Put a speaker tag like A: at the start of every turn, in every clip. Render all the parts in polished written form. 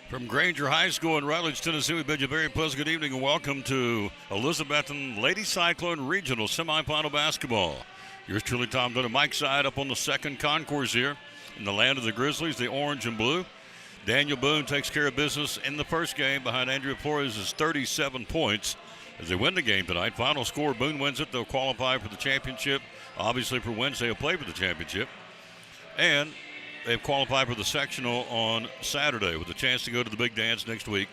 A: From Granger High School in Rutledge, Tennessee, we bid you a very pleasant good evening and welcome to Elizabethton Lady Cyclone Regional Semifinal Basketball. Yours truly, Tom Dunn and Mike Side up on the second concourse here in the land of the Grizzlies, the orange and blue. Daniel Boone takes care of business in the first game behind Andrea Flores' 37 points as they win the game tonight. Final score, Boone wins it. They'll qualify for the championship. Obviously for Wednesday, they'll play for the championship. And they've qualified for the sectional on Saturday with a chance to go to the big dance next week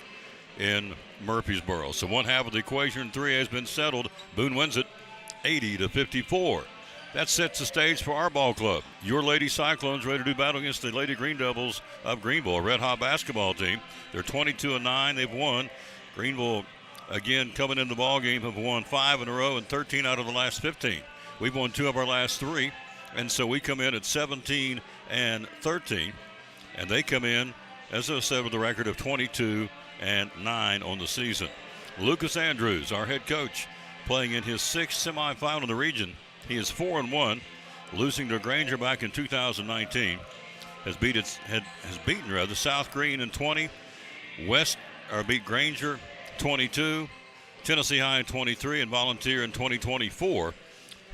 A: in Murfreesboro. So one half of the equation in 3A has been settled. Boone wins it 80-54. That sets the stage for our ball club. Your Lady Cyclones ready to do battle against the Lady Green Devils of Greeneville, a red-hot basketball team. They're 22-9. They've won. Greeneville, again, coming into the ball game, have won 5 in a row and 13 out of the last 15. We've won 2 of our last 3, and so we come in at 17-13, and they come in, as I said, with a record of 22-9 on the season. Lucas Andrews, our head coach, playing in his 6th semifinal in the region. He is 4-1, losing to Granger back in 2019. Has beaten South Green in 20, beat Granger 22, Tennessee High in 23, and Volunteer in 2024.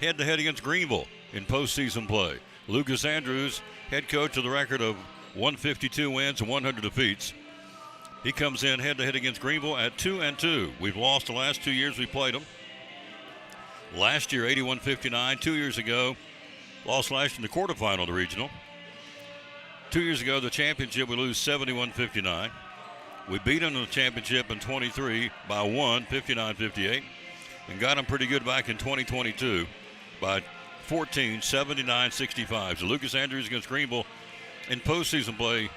A: Head-to-head against Greeneville in postseason play. Lucas Andrews, head coach, with a record of 152 wins and 100 defeats. He comes in head-to-head against Greeneville at 2-2. We've lost the last 2 years we played them. Last year, 81-59. 2 years ago, lost last in the quarterfinal of the regional. 2 years ago, the championship, we lose 71-59. We beat them in the championship in 23 by 1, 59-58, and got them pretty good back in 2022 by 14, 79-65. So Lucas Andrews against Greeneville in postseason play,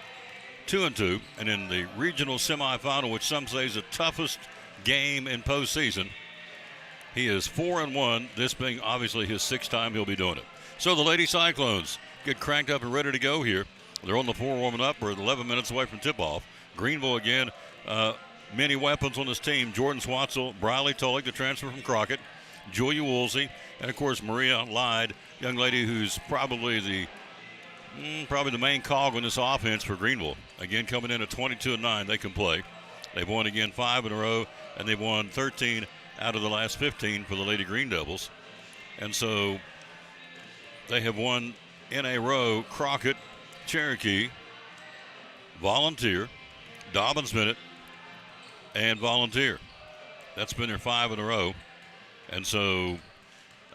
A: 2-2, and in the regional semifinal, which some say is the toughest game in postseason, he is 4-1, this being obviously his 6th time he'll be doing it. So the Lady Cyclones get cranked up and ready to go here. They're on the floor warming up. We're 11 minutes away from tip-off. Greeneville again, many weapons on this team. Jordan Swatzel, Briley Tulloch, the transfer from Crockett, Julia Woolsey, and of course Maria Lyde, young lady who's probably the main cog on this offense for Greeneville. Again, coming in at 22-9, they can play. They've won again 5 in a row, and they've won 13 out of the last 15 for the Lady Green Devils. And so they have won in a row Crockett, Cherokee, Volunteer, Dobbins-Bennett, and Volunteer. That's been their 5 in a row. And so,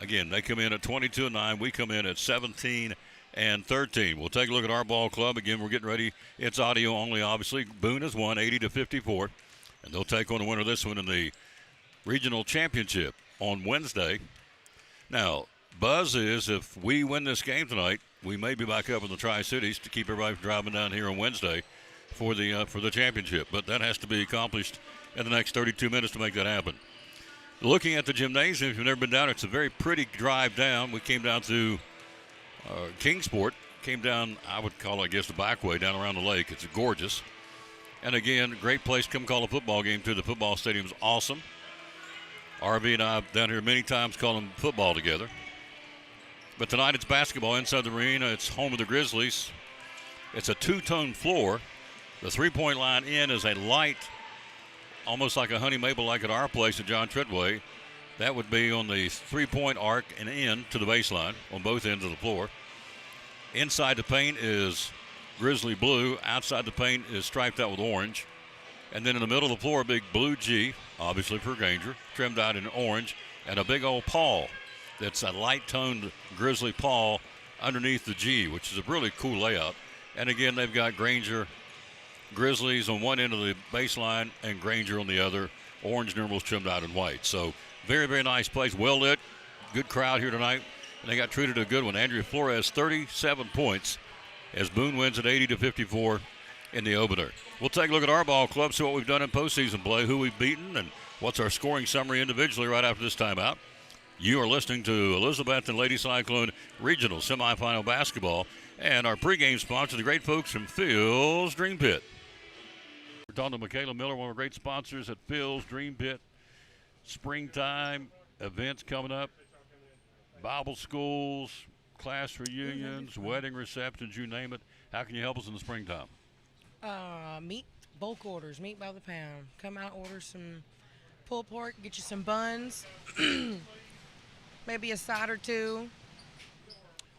A: again, they come in at 22-9. We come in at 17-13. We'll take a look at our ball club. Again, we're getting ready. It's audio only, obviously. Boone has won 80-54, and they'll take on the winner of this one in the regional championship on Wednesday. Now, buzz is if we win this game tonight, we may be back up in the Tri-Cities to keep everybody from driving down here on Wednesday for the championship. But that has to be accomplished in the next 32 minutes to make that happen. Looking at the gymnasium, if you've never been down, it's a very pretty drive down. We came down through Kingsport, came down, I would call it, I guess, the back way down around the lake. It's gorgeous. And again, great place to come call a football game too. The football stadium's awesome. RV and I have down here many times calling football together. But tonight it's basketball inside the arena. It's home of the Grizzlies. It's a two-tone floor. The three-point line in is a light, almost like a honey maple like at our place at John Treadway. That would be on the three-point arc and in to the baseline on both ends of the floor. Inside the paint is Grizzly blue. Outside the paint is striped out with orange. And then in the middle of the floor, a big blue G, obviously for Granger, trimmed out in orange, and a big old paw that's a light-toned Grizzly paw underneath the G, which is a really cool layout. And again, they've got Granger Grizzlies on one end of the baseline and Granger on the other, orange numerals trimmed out in white. So very, very nice place, well lit, good crowd here tonight, and they got treated to a good one. Andrea Flores, 37 points as Boone wins at 80-54 in the opener. We'll take a look at our ball club, see what we've done in postseason play, who we've beaten, and what's our scoring summary individually right after this timeout. You are listening to Elizabethton Lady Cyclone Regional Semifinal Basketball, and our pregame sponsor, the great folks from Phil's Dream Pit. We're talking to Michaela Miller, one of our great sponsors at Phil's Dream Pit. Springtime events coming up, Bible schools, class reunions, wedding receptions, you name it. How can you help us in the springtime?
B: Meet bulk orders, meat by the pound. Come out, order some pulled pork, get you some buns, maybe a side or two.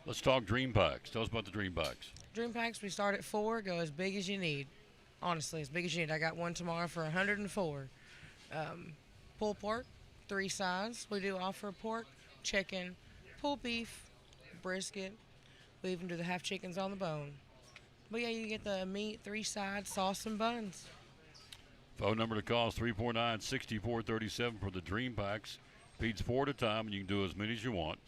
A: Let's talk dream packs. Tell us about the dream packs.
B: Dream packs, we start at 4, go as big as you need. Honestly, as big as you need. I got one tomorrow for 104. Pulled pork, 3 sides. We do offer pork, chicken, pulled beef, brisket. We even do the half chickens on the bone. But yeah, you get the meat, 3 sides, sauce, and buns.
A: Phone number to call is 349-6437 for the dream packs. Feeds 4 at a time, and you can do as many as you want.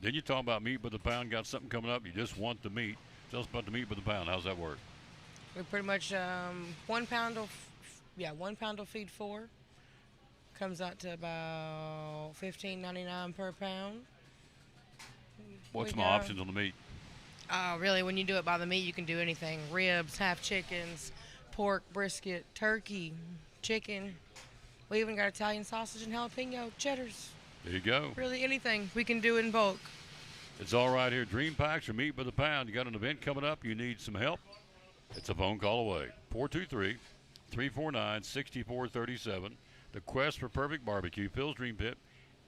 A: Then you talk about meat by the pound. Got something coming up. You just want the meat. Tell us about the meat by the pound. How's that work?
B: We pretty much 1 pound will 1 pound will feed 4. Comes out to about $15.99 per pound.
A: What's my options on the meat?
B: Really, when you do it by the meat, you can do anything: ribs, half chickens, pork, brisket, turkey, chicken. We even got Italian sausage and jalapeno, cheddars.
A: There you go.
B: Really anything. We can do it in bulk.
A: It's all right here. Dream packs or meat by the pound. You got an event coming up. You need some help. It's a phone call away. 423-349-6437. The Quest for Perfect Barbecue. Phil's Dream Pit.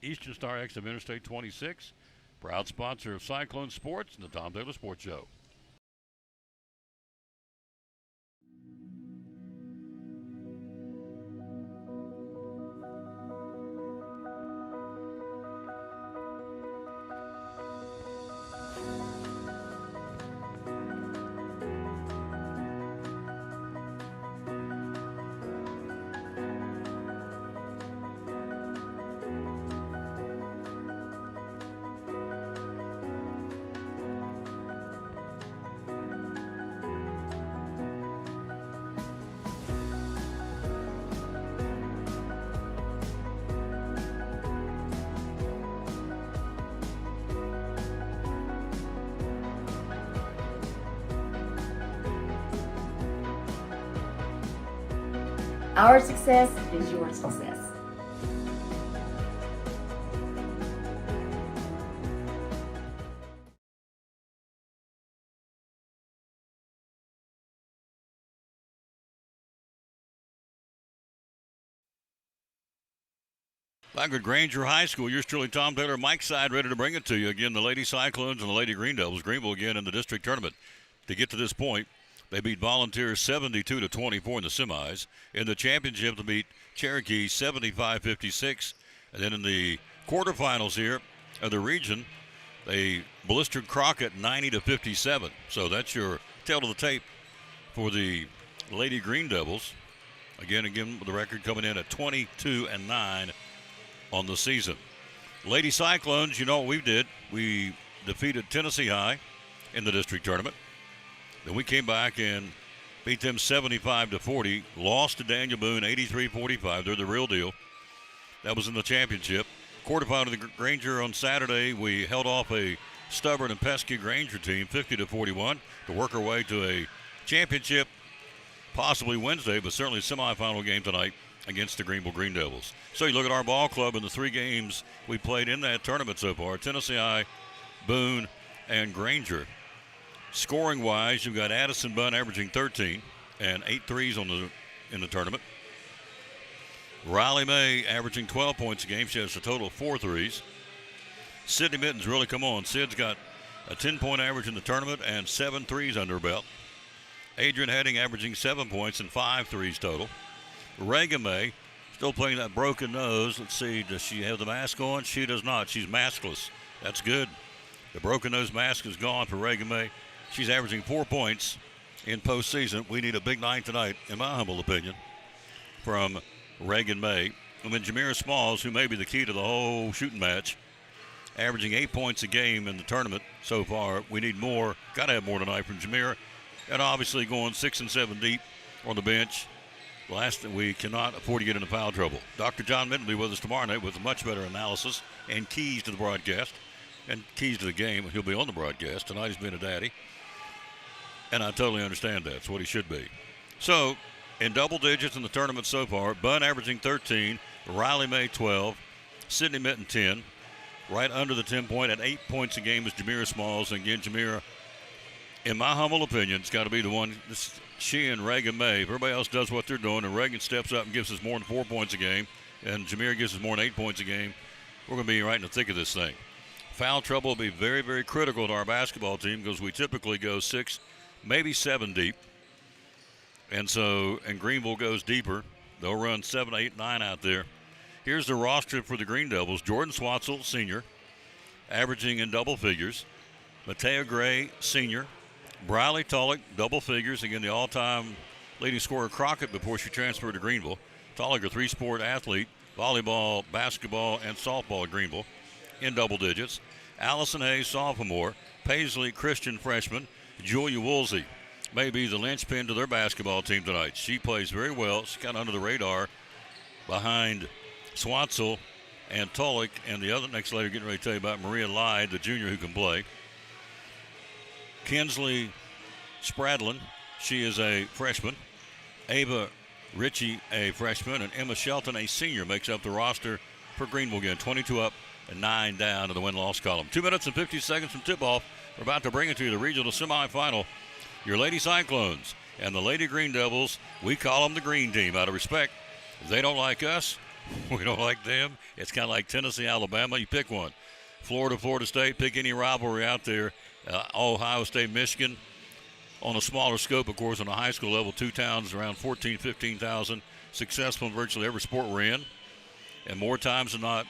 A: Eastern Star exit of Interstate 26. Proud sponsor of Cyclone Sports and the Tom Taylor Sports Show.
C: Our success is your success.
A: Back at Granger High School, yours truly, Tom Taylor, Mike Side, ready to bring it to you. Again, the Lady Cyclones and the Lady Green Devils. Greeneville again in the district tournament. To get to this point, they beat Volunteers 72-24 in the semis. In the championship, they beat Cherokee 75-56. And then in the quarterfinals here of the region, they blistered Crockett 90-57. So that's your tail of the tape for the Lady Green Devils. Again, with the record coming in at 22-9 on the season. Lady Cyclones, you know what we did. We defeated Tennessee High in the district tournament. Then we came back and beat them 75-40. Lost to Daniel Boone 83-45. They're the real deal. That was in the championship. Quarterfinal of the Granger on Saturday. We held off a stubborn and pesky Granger team 50-41 to work our way to a championship possibly Wednesday, but certainly a semifinal game tonight against the Greeneville Green Devils. So you look at our ball club in the 3 games we played in that tournament so far: Tennessee High, Boone, and Granger. Scoring-wise, you've got Addison Bunn averaging 13 and 8 threes in the tournament. Riley May averaging 12 points a game. She has a total of 4 threes. Sydney Mittens really come on. Sid's got a 10-point average in the tournament and 7 threes under her belt. Adrian Heading averaging 7 points and 5 threes total. Reagan May still playing that broken nose. Let's see, does she have the mask on? She does not. She's maskless. That's good. The broken nose mask is gone for Reagan May. She's averaging 4 points in postseason. We need a big night tonight, in my humble opinion, from Reagan May. And then Jamira Smalls, who may be the key to the whole shooting match, averaging 8 points a game in the tournament so far. We need more. Got to have more tonight from Jamira. And obviously going 6 and 7 deep on the bench. Last, we cannot afford to get into foul trouble. Dr. John Minton will be with us tomorrow night with a much better analysis and keys to the broadcast and keys to the game. He'll be on the broadcast. Tonight he's been a daddy. And I totally understand that. It's what he should be. So, in double digits in the tournament so far, Bunn averaging 13, Riley May 12, Sydney Minton 10. Right under the 10-point at 8 points a game is Jamira Smalls. And again, Jamira in my humble opinion, it's got to be the one. She and Reagan May. If everybody else does what they're doing, and Reagan steps up and gives us more than 4 points a game, and Jameer gives us more than 8 points a game, we're going to be right in the thick of this thing. Foul trouble will be very, very critical to our basketball team because we typically go 6, maybe 7 deep. And Greeneville goes deeper. They'll run 7, 8, 9 out there. Here's the roster for the Green Devils. Jordan Swatzel, senior, averaging in double figures. Matea Gray, senior. Briley Tulloch, double figures. Again, the all-time leading scorer Crockett before she transferred to Greeneville. Tulloch, a 3-sport athlete, volleyball, basketball, and softball at Greeneville in double digits. Allison Hayes, sophomore. Paisley Christian, freshman. Julia Woolsey may be the linchpin to their basketball team tonight. She plays very well. She's kind of under the radar behind Swatzel and Tulloch, and the other next lady getting ready to tell you about Maria Lyde, the junior who can play. Kinsley Spradlin, she is a freshman. Ava Ritchie, a freshman, and Emma Shelton, a senior, makes up the roster for Greeneville again. 22 up and 9 down in the win-loss column. 2 minutes and 50 seconds from tip-off. We're about to bring it to you, the regional semifinal. Your Lady Cyclones and the Lady Green Devils, we call them the green team out of respect. They don't like us. We don't like them. It's kind of like Tennessee, Alabama. You pick one. Florida, Florida State, pick any rivalry out there. Ohio State, Michigan. On a smaller scope, of course, on a high school level, 2 towns around 14,000, 15,000, successful in virtually every sport we're in. And more times than not,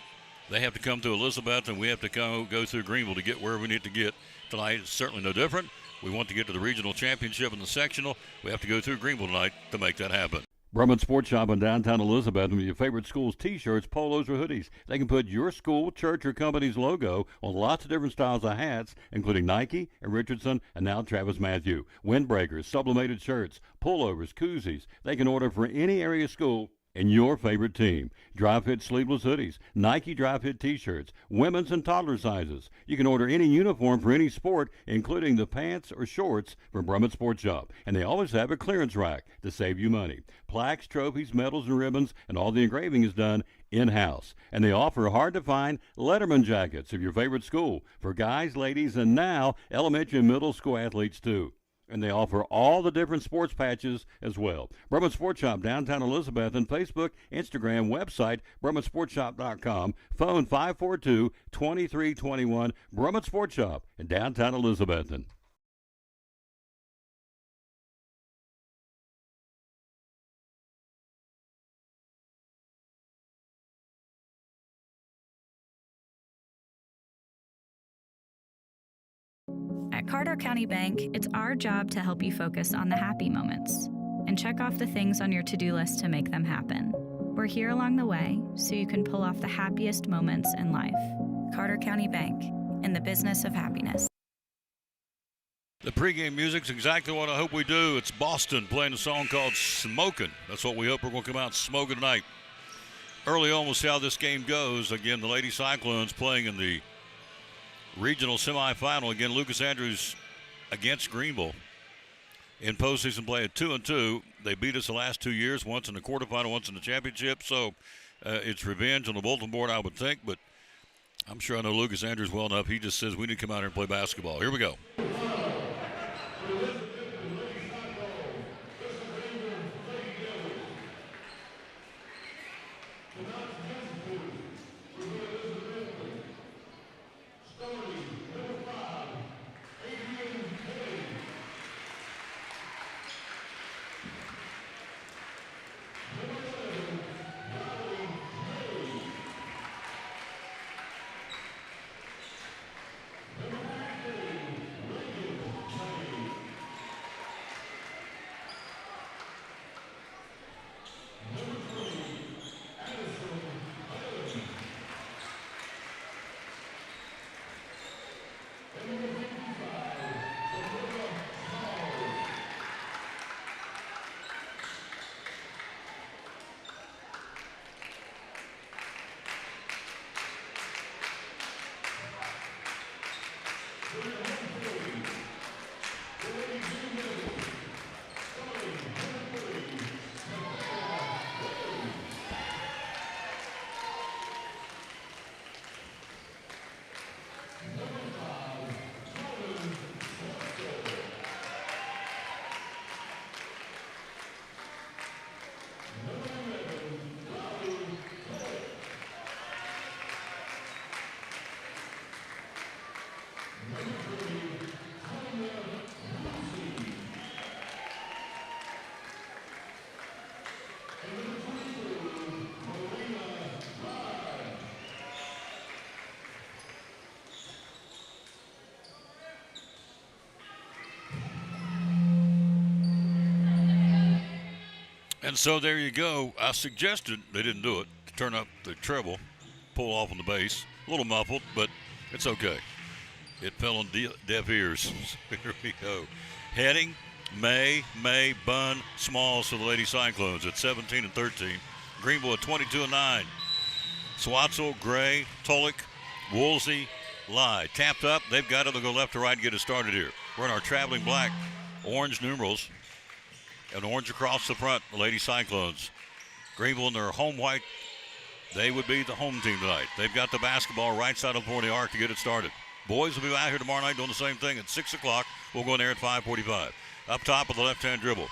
A: they have to come to Elizabeth, and we have to go through Greeneville to get where we need to get. Tonight it's certainly no different. We want to get to the regional championship and the sectional. We have to go through Greeneville tonight to make that happen. Brumman Sports Shop in downtown Elizabeth with your favorite school's T-shirts, polos, or hoodies. They can put your school, church, or company's logo on lots of different styles of hats, including Nike and Richardson and now Travis Matthew. Windbreakers, sublimated shirts, pullovers, koozies. They can order for any area school and your favorite team. Dry fit sleeveless hoodies, Nike dry fit T-shirts, women's and toddler sizes. You can order any uniform for any sport, including the pants or shorts from Brumman Sports Shop. And they always have a clearance rack to save you money. Plaques, trophies, medals, and ribbons, and all the engraving is done in-house. And they offer hard-to-find Letterman jackets of your favorite school for guys, ladies, and now elementary and middle school athletes too. And they offer all the different sports patches as well. Brumman Sports Shop, downtown Elizabeth, and Facebook, Instagram, website, BrummanSportsShop.com, phone 542-2321, Brumman Sports Shop in downtown Elizabethton.
D: At Carter County Bank, it's our job to help you focus on the happy moments and check off the things on your to-do list to make them happen. We're here along the way so you can pull off the happiest moments in life. Carter County Bank, in the business of happiness.
A: The pregame music's exactly what I hope we do. It's Boston playing a song called Smokin'. That's what we hope we're going to come out smoking tonight. Early on, we'll see how this game goes. Again, the Lady Cyclones playing in the regional semifinal. Again, Lucas Andrews against Greeneville in postseason play at 2-2. They beat us the last 2 years, once in the quarterfinal, once in the championship. So it's revenge on the bulletin board, I would think. But I'm sure I know Lucas Andrews well enough. He just says we need to come out here and play basketball. Here we go. And so there you go. I suggested, they didn't do it, to turn up the treble, pull off on the bass. A little muffled, but it's okay. It fell on deaf ears. Here we go. Heading, May, Bunn, Smalls for the Lady Cyclones at 17 and 13. Greeneville at 22 and 9. Swatsel, Gray, Tulloch, Woolsey, Lye. Tapped up. They've got it. They'll go left to right and get it started here. We're in our traveling black, orange numerals. And orange across the front, the Lady Cyclones. Greeneville in their home white. They would be the home team tonight. They've got the basketball right side of the 40 arc to get it started. Boys will be out here tomorrow night doing the same thing at 6 o'clock. We'll go in there at 5:45. Up top with the left-hand dribble.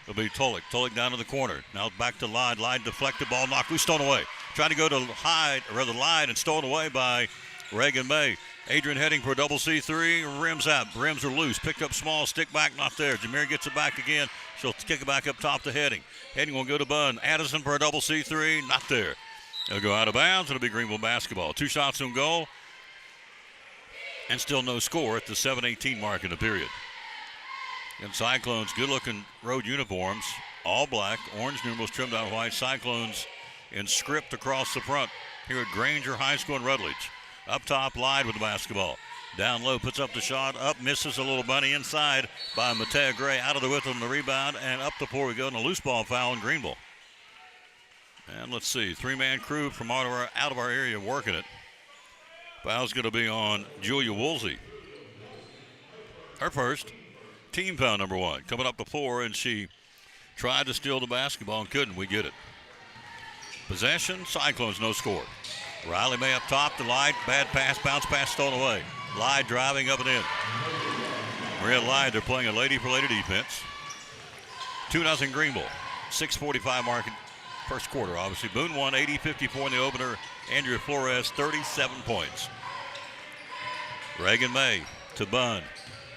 A: It'll be Tulloch. Tulloch down in the corner. Now back to Lyde. Lyde deflected ball, knocked loose, stolen away. Trying to go to Lyde and stolen away by Reagan May. Adrian heading for a double C3. Rims out. Rims are loose. Picked up small. Stick back. Not there. Jameer gets it back again. She'll kick it back up top to Heading. Heading will go to Bunn. Addison for a double C3. Not there. It'll go out of bounds. It'll be Greeneville basketball. 2 shots on goal. And still no score at the 7:18 mark in the period. And Cyclones, good-looking road uniforms. All black. Orange numerals trimmed out white. Cyclones in script across the front here at Granger High School in Rutledge. Up top, Lyde with the basketball. Down low, puts up the shot. Up, misses a little bunny inside by Matea Gray. Out of the width on the rebound. And up the floor we go in a loose ball foul in Greeneville. And let's see, 3-man crew from out of our area working it. Foul's going to be on Julia Woolsey. Her first. Team foul number 1. Coming up the floor, and she tried to steal the basketball and couldn't. We get it. Possession, Cyclones, no score. Riley May up top to Lyde. Bad pass, bounce pass stolen away. Lyde driving up and in. Maria Lyde, they're playing a lady-for-lady defense. 2-0 Greeneville. 6:45 mark in first quarter, obviously. Boone won 80-54 in the opener. Andrea Flores, 37 points. Reagan May to Bunn.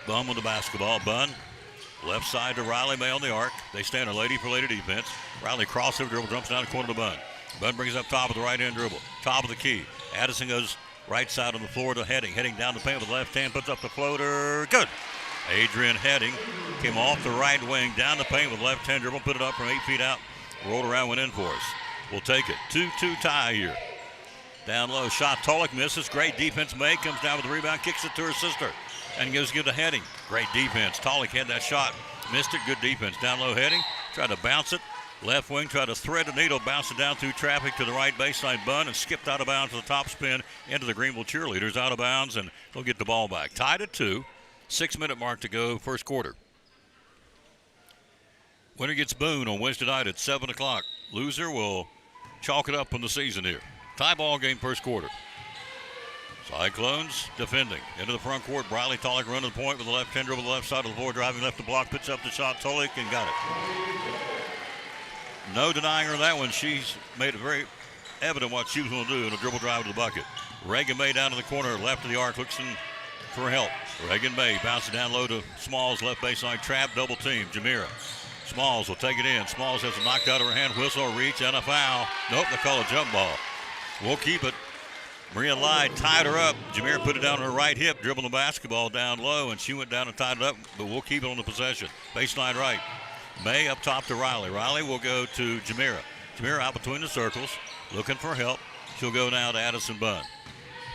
A: Bunn with the basketball. Bunn, left side to Riley May on the arc. They stand a lady-for-lady defense. Riley crossover dribble, jumps down the corner to Bunn. Bunn brings up top of the right-hand dribble. Top of the key. Addison goes right side on the floor to Heading. Heading down the paint with the left hand, puts up the floater. Good. Adrian Heading came off the right wing, down the paint with left hand dribble, put it up from 8 feet out. Rolled around, went in for us. We'll take it. 2-2 tie here. Down low, shot. Tulloch misses. Great defense. May comes down with the rebound, kicks it to her sister, and goes to give to Heading. Great defense. Tulloch had that shot. Missed it. Good defense. Down low, Heading. Tried to bounce it. Left wing, tried to thread the needle, bounced it down through traffic to the right baseline. Bunn and skipped out of bounds to the top spin into the Greeneville cheerleaders. Out of bounds, and they'll get the ball back. Tied at 2. 6-minute mark to go, first quarter. Winner gets Boone on Wednesday night at 7 o'clock. Loser will chalk it up on the season here. Tie ball game, first quarter. Cyclones defending. Into the front court. Briley Tulloch running the point with the left hander over the left side of the floor. Driving left to block. Puts up the shot. Tulloch and got it. No denying her that one. She's made it very evident what she was going to do in a dribble drive to the bucket. Reagan May down to the corner. Left of the arc. Looks for help. Reagan May bounces down low to Smalls. Left baseline. Trap. Double team. Jamira. Smalls will take it in. Smalls has it knocked out of her hand. Whistle, reach, and a foul. Nope, they call a jump ball. We'll keep it. Maria Lyde tied her up. Jameer put it down on her right hip, dribbling the basketball down low, and she went down and tied it up, but we'll keep it on the possession. Baseline right. May up top to Riley. Riley will go to Jamira. Jamira out between the circles, looking for help. She'll go now to Addison Bunn.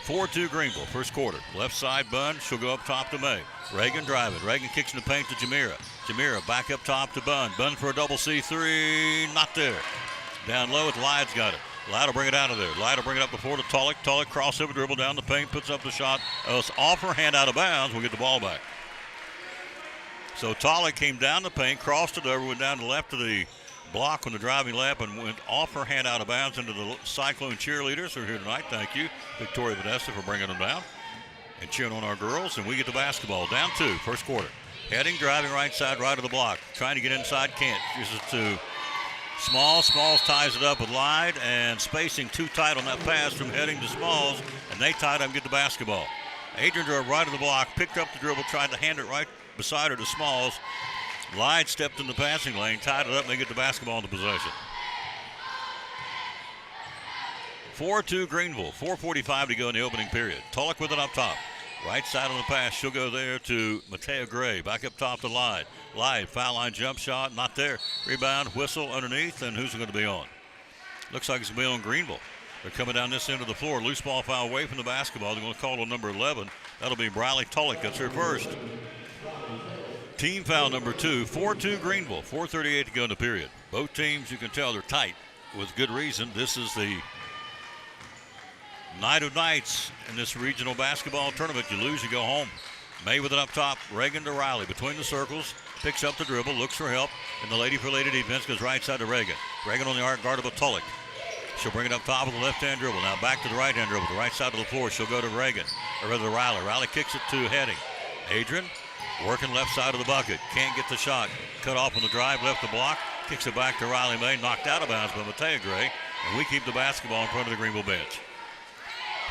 A: 4-2 Greeneville, first quarter. Left side Bunn, she'll go up top to May. Reagan driving. Reagan kicks in the paint to Jamira. Jamira back up top to Bunn. Bunn for a double C3, not there. Down low, Lyde's got it. Lyde will bring it out of there. Lyde will bring it up the floor to Tulloch. Tulloch crossover dribble down the paint, puts up the shot. It's off her hand out of bounds. We'll get the ball back. So Tulloch came down the paint, crossed it over, went down to the left of the block on the driving lap, and went off her hand out of bounds into the Cyclone cheerleaders who are here tonight. Thank you, Victoria Vanessa, for bringing them down and cheering on our girls. And we get the basketball. Down 2, first quarter. Heading, driving right side, right of the block. Trying to get inside, can't. Uses to Smalls. Smalls ties it up with Lyde, and spacing too tight on that pass from Heading to Smalls, and they tie it up and get the basketball. Adrian drove right of the block, picked up the dribble, tried to hand it right beside her to Smalls. Lyde stepped in the passing lane, tied it up, and they get the basketball in the possession. 4-2 Greeneville, 4:45 to go in the opening period. Tulloch with it up top. Right side on the pass, she'll go there to Matea Gray. Back up top to Lyde. Lyde, foul line jump shot, not there. Rebound, whistle underneath, and who's it going to be on? Looks like it's going to be on Greeneville. They're coming down this end of the floor. Loose ball foul away from the basketball. They're going to call on number 11. That'll be Briley Tulloch. That's her first. Team foul number 2, 4-2 Greeneville, 4:38 to go in the period. Both teams, you can tell, they're tight with good reason. This is the night of nights in this regional basketball tournament. You lose, you go home. May with it up top. Reagan to Riley between the circles. Picks up the dribble, looks for help, and the lady for lady defense goes right side to Reagan. Reagan on the arc, guardable Tulloch. She'll bring it up top with the left-hand dribble. Now back to the right-hand dribble. The right side of the floor. She'll go to Reagan, or rather to Riley. Riley kicks it to Heading. Adrian working left side of the bucket. Can't get the shot. Cut off on the drive, left the block. Kicks it back to Riley May. Knocked out of bounds by Matea Gray. And we keep the basketball in front of the Greeneville bench.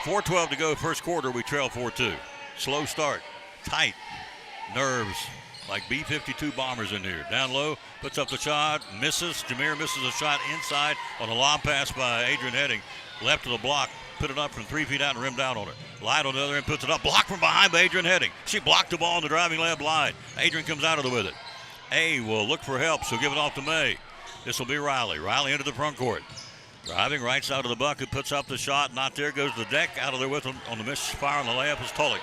A: 4:12 to go first quarter. We trail 4-2. Slow start. Tight. Nerves. Like B-52 bombers in here. Down low, puts up the shot, misses. Jameer misses a shot inside on a lob pass by Adrian Heading. Left of the block, put it up from 3 feet out and rimmed out on it. Lyde on the other end puts it up, blocked from behind by Adrian Heading. She blocked the ball in the driving lab. Lyde. Adrian comes out of it with it. A will look for help, so give it off to May. This will be Riley. Riley into the front court. Driving right side of the bucket, puts up the shot, not there, goes to the deck. Out of there with him on the misfire on the layup is Tulloch.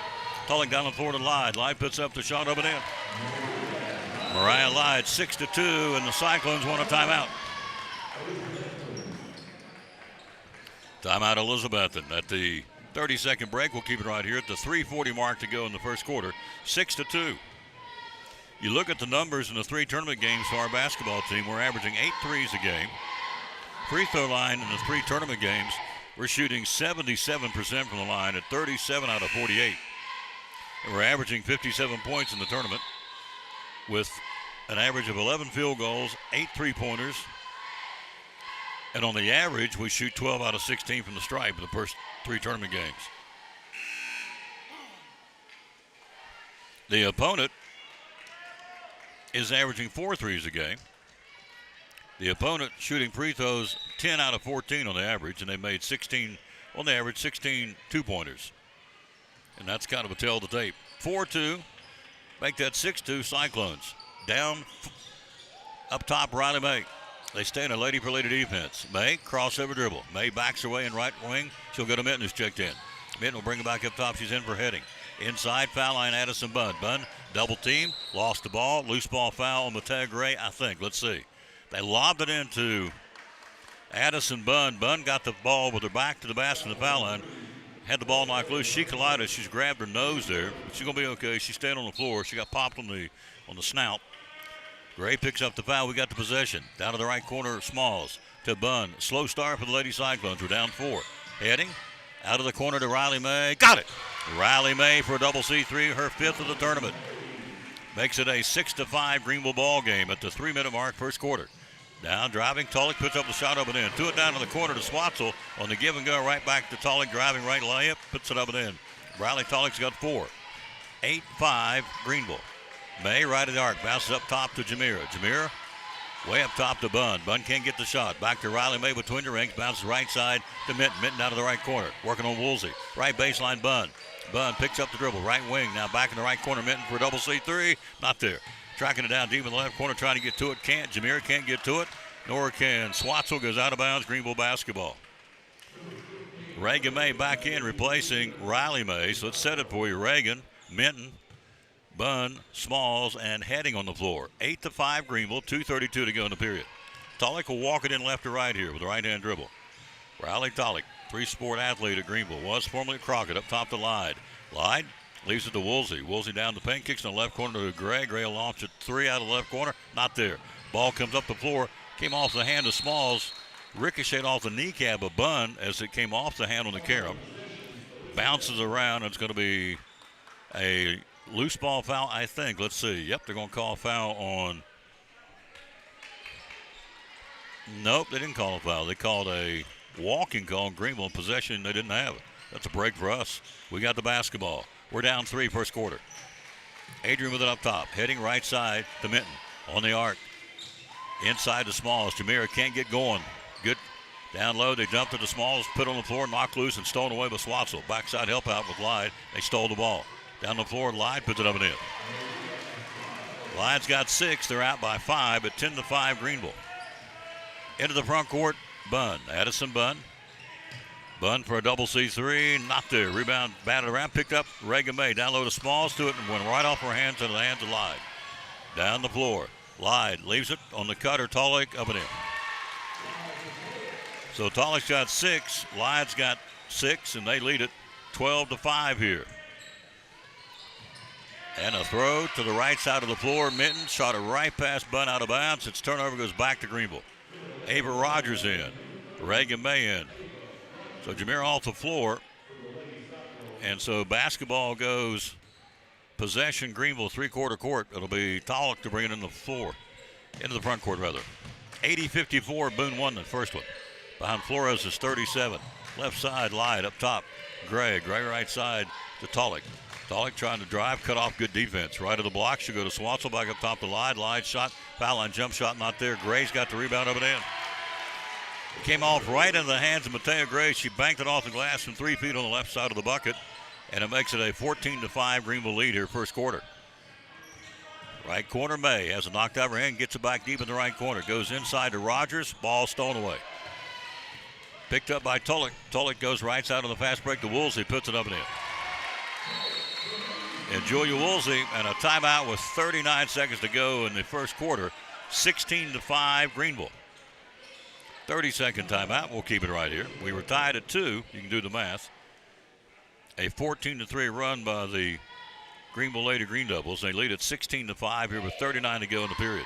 A: Tulloch down the floor to Lyde. Lyde puts up the shot up and in. Mariah Lyde 6-2, and the Cyclones want a timeout. Timeout Elizabethan at the 30-second break. We'll keep it right here at the 3:40 mark to go in the first quarter. 6-2. You look at the numbers in the 3 tournament games for our basketball team. We're averaging 8 threes a game. Free throw line in the 3 tournament games, we're shooting 77% from the line at 37 out of 48. And we're averaging 57 points in the tournament with an average of 11 field goals, 8 3-pointers. And on the average, we shoot 12 out of 16 from the stripe in the first 3 tournament games. The opponent is averaging 4 threes a game. The opponent shooting free throws 10 out of 14 on the average, and they made 16, on the average, 16 2-pointers. And that's kind of a tell of the tape. 4-2, make that 6-2 Cyclones. Down, up top, Riley May. They stay in a lady for lady defense. May, crossover dribble. May backs her way in right wing. She'll go to Minton, who's checked in. Minton will bring it back up top. She's in for Heading. Inside, foul line, Addison Bunn. Bunn, double team, lost the ball. Loose ball foul on Matea Gray, I think. Let's see. They lobbed it into Addison Bunn. Bunn got the ball with her back to the basket in the foul line. Had the ball knocked loose. She collided. She's grabbed her nose there, but she's going to be okay. She's staying on the floor. She got popped on the snout. Gray picks up the foul. We got the possession. Down to the right corner, Smalls to Bunn. Slow start for the Lady Cyclones. We're down 4. Heading out of the corner to Riley May. Got it. Riley May for a double C3, her 5th of the tournament. Makes it a 6-5 Greeneville ball game at the 3-minute mark, first quarter. Down driving, Tulloch puts up the shot up and in. To it down to the corner to Swatzel on the give and go, right back to Tulloch, driving right layup, puts it up and in. Riley Tulloch's got 4. 8-5 Greeneville. May right of the arc, bounces up top to Jamira. Jamira way up top to Bunn. Bunn can't get the shot. Back to Riley May between the rings, bounces right side to Minton. Minton down to the right corner, working on Woolsey. Right baseline, Bunn. Bunn picks up the dribble, right wing, now back in the right corner, Minton for a double C3, not there. Tracking it down deep in the left corner, trying to get to it, can't. Jamira can't get to it, nor can Swatzel. Goes out of bounds, Greeneville basketball. Reagan May back in, replacing Riley May, so let's set it for you. Reagan, Minton, Bunn, Smalls, and Heading on the floor. 8-5 Greeneville, 2:32 to go in the period. Tulloch will walk it in left to right here with the right-hand dribble. Riley Tulloch, 3-sport athlete at Greeneville, was formerly at Crockett, up top to Lyde. Lyde leaves it to Woolsey. Woolsey down the paint, kicks in the left corner to Gray. Gray will launch it 3 out of the left corner, not there. Ball comes up the floor, came off the hand of Smalls, ricocheted off the kneecap of Bunn as it came off the hand on the carom. Bounces around, and it's going to be a loose ball foul, I think. Let's see. Yep, they're going to call a foul on. Nope, they didn't call a foul. They called a walking call on Greeneville in possession. They didn't have it. That's a break for us. We got the basketball. We're down 3 first quarter. Adrian with it up top, heading right side to Minton on the arc. Inside to Smalls. Jameer can't get going. Good down low. They dump to the Smalls, put on the floor, knocked loose, and stolen away by Swatzel. Backside help out with Lyde. They stole the ball. Down the floor, Lyde puts it up and in. Lyde's got 6. They're out by 5 at 10-5 Greeneville. Into the front court, Bunn. Addison Bunn. Bunn for a double C3. Not there. Rebound batted around. Picked up Reagan May. Down low to Smalls to it and went right off her hands into the hands of Lyde. Down the floor. Lyde leaves it on the cutter. Tolick up and in. So Tolick's got 6. Lyde's got 6, and they lead it 12-5 here. And a throw to the right side of the floor. Minton shot it right past Bunn out of bounds. Its turnover goes back to Greeneville. Ava Rogers in. Reagan May in. So Jameer off the floor. And so basketball goes possession Greeneville, 3-quarter court. It'll be Tolick to bring it into the front court rather. 80-54, Boone won the first one. Behind Flores is 37. Left side, Lyde up top. Gray right side to Tolick. Tolick trying to drive, cut off, good defense. Right of the block, she'll go to Swatzel, back up top to Lyde. Lyde shot, foul line jump shot, not there. Gray's got the rebound up and in. It came off right into the hands of Matea Gray. She banked it off the glass from 3 feet on the left side of the bucket, and it makes it a 14-5 Greeneville lead here first quarter. Right corner, May has it knocked out of her hand, gets it back deep in the right corner. Goes inside to Rogers, ball stolen away. Picked up by Tolick. Tolick goes right side on the fast break to Woolsey, puts it up and in. And Julia Woolsey, and a timeout with 39 seconds to go in the first quarter. 16-5 Greeneville. 30-second timeout. We'll keep it right here. We were tied at 2. You can do the math. A 14-3 run by the Greeneville Lady Green Devils. They lead at 16-5 here with 39 to go in the period.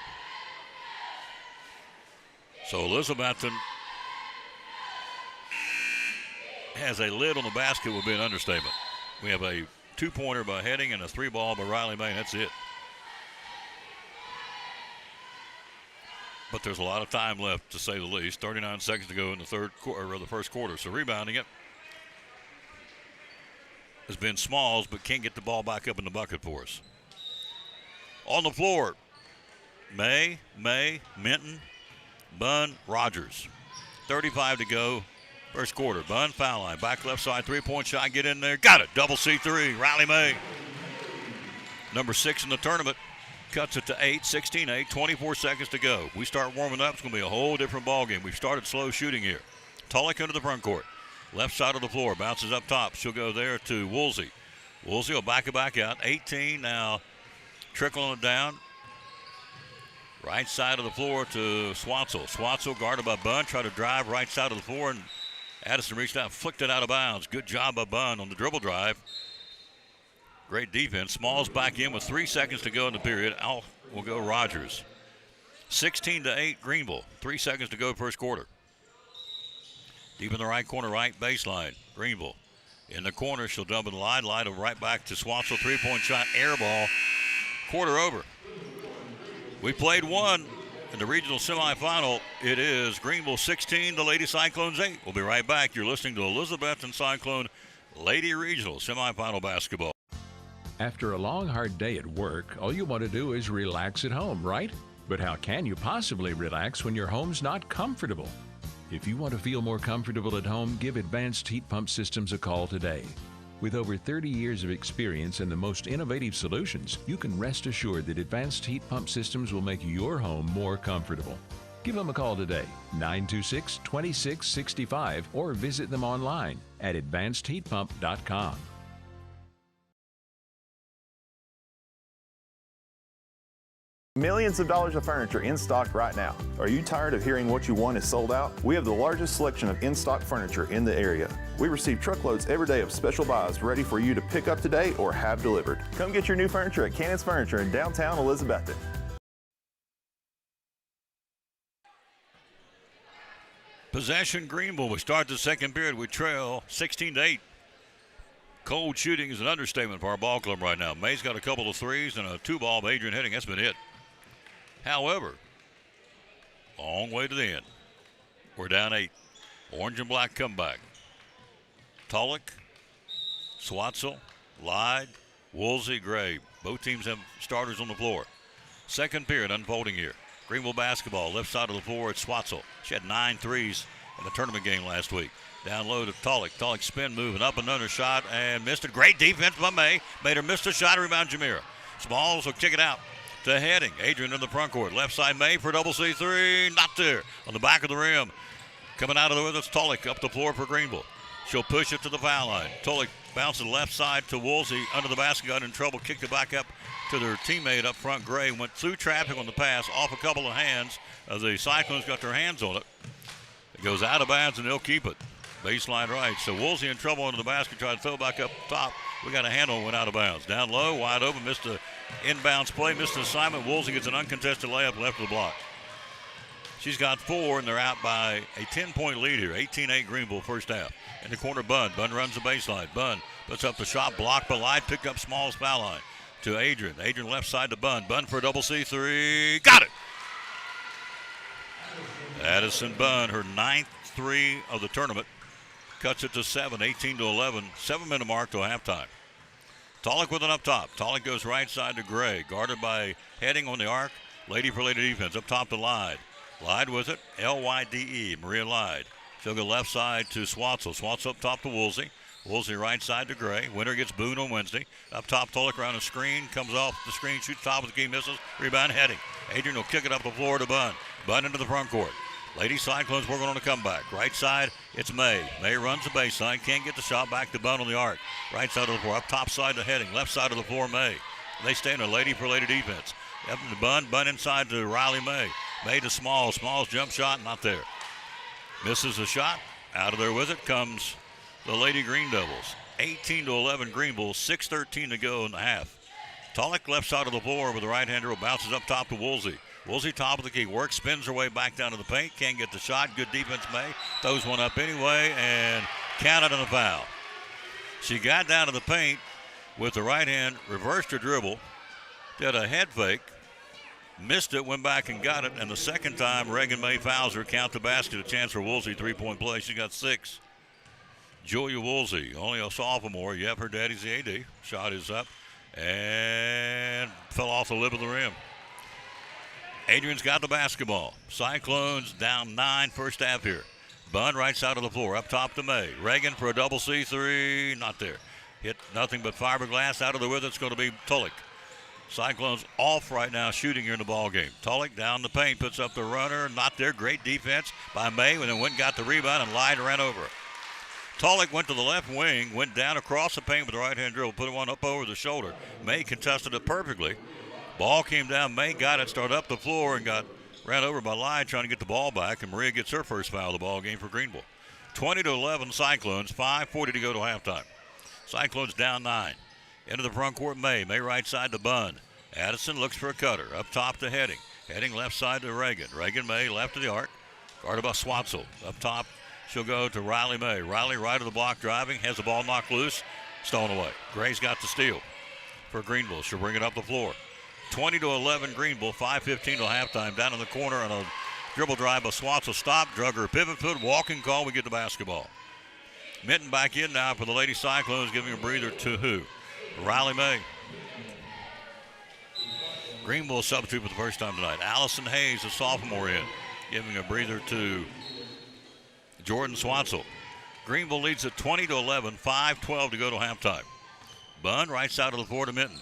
A: So Elizabethton has a lid on the basket, would be an understatement. We have a 2-pointer by Heading and a 3-ball by Riley May. That's it. But there's a lot of time left, to say the least. 39 seconds to go in the first quarter. So rebounding it has been Smalls, but can't get the ball back up in the bucket for us. On the floor, May, Minton, Bunn, Rogers. 35 to go. First quarter. Bunn, foul line. Back left side, 3-point shot. Get in there. Got it. Double C3. Riley May. Number 6 in the tournament. Cuts it to 8, 16-8, 24 seconds to go. We start warming up. It's going to be a whole different ball game. We've started slow shooting here. Tolick into the front court. Left side of the floor. Bounces up top. She'll go there to Woolsey. Woolsey will back it back out. 18 now. Trickling it down. Right side of the floor to Swatzel. Swatzel guarded by Bunn. Try to drive right side of the floor, and Addison reached out, flicked it out of bounds. Good job by Bunn on the dribble drive. Great defense. Smalls back in with 3 seconds to go in the period. Out will go Rogers. 16-8 Greeneville. 3 seconds to go first quarter. Deep in the right corner, right baseline. Greeneville in the corner. She'll dump it to Lyde. Lyde right back to Swatzel. 3-point shot, air ball. Quarter over. We played one in the regional semifinal. It is Greeneville 16, the Lady Cyclones 8. We'll be right back. You're listening to Elizabethton Cyclone Lady Regional Semifinal Basketball.
E: After a long, hard day at work, all you want to do is relax at home, right? But how can you possibly relax when your home's not comfortable? If you want to feel more comfortable at home, give Advanced Heat Pump Systems a call today. With over 30 years of experience and the most innovative solutions, you can rest assured that Advanced Heat Pump Systems will make your home more comfortable. Give them a call today, 926-2665, or visit them online at advancedheatpump.com.
F: Millions of dollars of furniture in stock right now. Are you tired of hearing what you want is sold out? We have the largest selection of in-stock furniture in the area. We receive truckloads every day of special buys ready for you to pick up today or have delivered. Come get your new furniture at Cannon's Furniture in downtown Elizabethton.
A: Possession Greeneville. We start the second period. We trail 16-8. Cold shooting is an understatement for our ball club right now. May's got a couple of threes and a 2-ball by Adrian Heading. That's been it. However, long way to the end. We're down 8. Orange and black comeback. Tolick, Swatzel, Lyde, Woolsey, Gray. Both teams have starters on the floor. Second period unfolding here. Greeneville basketball, left side of the floor at Swatzel. She had 9 threes in the tournament game last week. Down low to Tulloch. Tulloch spin move and up another shot and missed it. Great defense by May. Made her miss the shot. Rebound Jamira. Smalls will kick it out to Heading. Adrian in the front court. Left side May for double C3. Not there. On the back of the rim. Coming out of the way, that's Tulloch up the floor for Greeneville. She'll push it to the foul line. Tulloch bounces left side to Woolsey under the basket. Got in trouble. Kicked it back up to their teammate up front, Gray. Went through traffic on the pass. Off a couple of hands. The Cyclones got their hands on it. It goes out of bounds and they'll keep it. Baseline right. So Woolsey in trouble under the basket. Tried to throw back up top. We got a handle. Went out of bounds. Down low. Wide open. Missed the inbounds play. Missed the assignment. Woolsey gets an uncontested layup left of the block. She's got 4, and they're out by a 10-point lead here. 18-8 Greeneville first half. In the corner, Bunn. Bunn runs the baseline. Bunn puts up the shot. Blocked by Lyde. Picked up Small's foul line to Adrian. Adrian left side to Bunn. Bunn for a double C3. Got it! Addison Bunn, her 9th 3 of the tournament. Cuts it to 7, 18-11. 7-minute mark to halftime. Tulloch with it up top. Tulloch goes right side to Gray. Guarded by Heading on the arc. Lady for lady defense. Up top to Lyde. Lyde with it. L-Y-D-E. Maria Lyde. She'll go left side to Swatzel. Swatzel up top to Woolsey. Woolsey right side to Gray. Winner gets Boone on Wednesday. Up top, Tulloch around the screen. Comes off the screen. Shoots top of the key. Misses. Rebound Heading. Adrian will kick it up the floor to Bunn. Bunn into the front court. Lady Cyclones working on a comeback. Right side, it's May. May runs the baseline. Can't get the shot back to Bunn on the arc. Right side of the floor. Up top side to Heading. Left side of the floor, May. They stay in a lady for lady defense. Up to Bunn. Bunn inside to Riley May. May to Smalls. Smalls jump shot. Not there. Misses the shot. Out of there with it comes the Lady Green Devils. 18-11 Greeneville. 6:13 to go in the half. Tulloch left side of the floor with the right hander. Bounces up top to Woolsey. Woolsey top of the key. Works, spins her way back down to the paint. Can't get the shot. Good defense, May. Throws one up anyway and counted on a foul. She got down to the paint with the right hand, reversed her dribble, did a head fake, missed it, went back and got it, and the second time Reagan May fouls her, count the basket, a chance for Woolsey, 3-point play. She got 6. Julia Woolsey, only a sophomore. Yep, her daddy's the AD. Shot is up and fell off the lip of the rim. Adrian's got the basketball. Cyclones down 9 first half here. Bunn right side of the floor. Up top to May. Reagan for a double C3. Not there. Hit nothing but fiberglass. Out of the with it's going to be Tulloch. Cyclones off right now shooting here in the ball game. Tulloch down the paint. Puts up the runner. Not there. Great defense by May. And then went and got the rebound and Lyde ran over it. Tulloch went to the left wing. Went down across the paint with the right hand dribble. Put one up over the shoulder. May contested it perfectly. Ball came down. May got it, started up the floor, and got ran over by Lyde trying to get the ball back. And Maria gets her first foul of the ball game for Greeneville. 20-11 Cyclones. 5:40 to go to halftime. Cyclones down 9. Into the front court, May. May right side to Bunn. Addison looks for a cutter. Up top to Heading. Heading left side to Reagan. Reagan May left of the arc. Guarded by Swatzel. Up top, she'll go to Riley May. Riley right of the block driving. Has the ball knocked loose. Stolen away. Gray's got the steal for Greeneville. She'll bring it up the floor. 20-11 Greeneville, 5:15 till halftime. Down in the corner on a dribble drive by Swatzel. Stop, drug her pivot foot, walking call. We get the basketball. Minton back in now for the Lady Cyclones, giving a breather to who? Riley May. Greeneville substitute for the first time tonight. Allison Hayes, a sophomore in, giving a breather to Jordan Swatzel. Greeneville leads at 20-11, 5:12 to go to halftime. Bunn right side of the floor to Minton.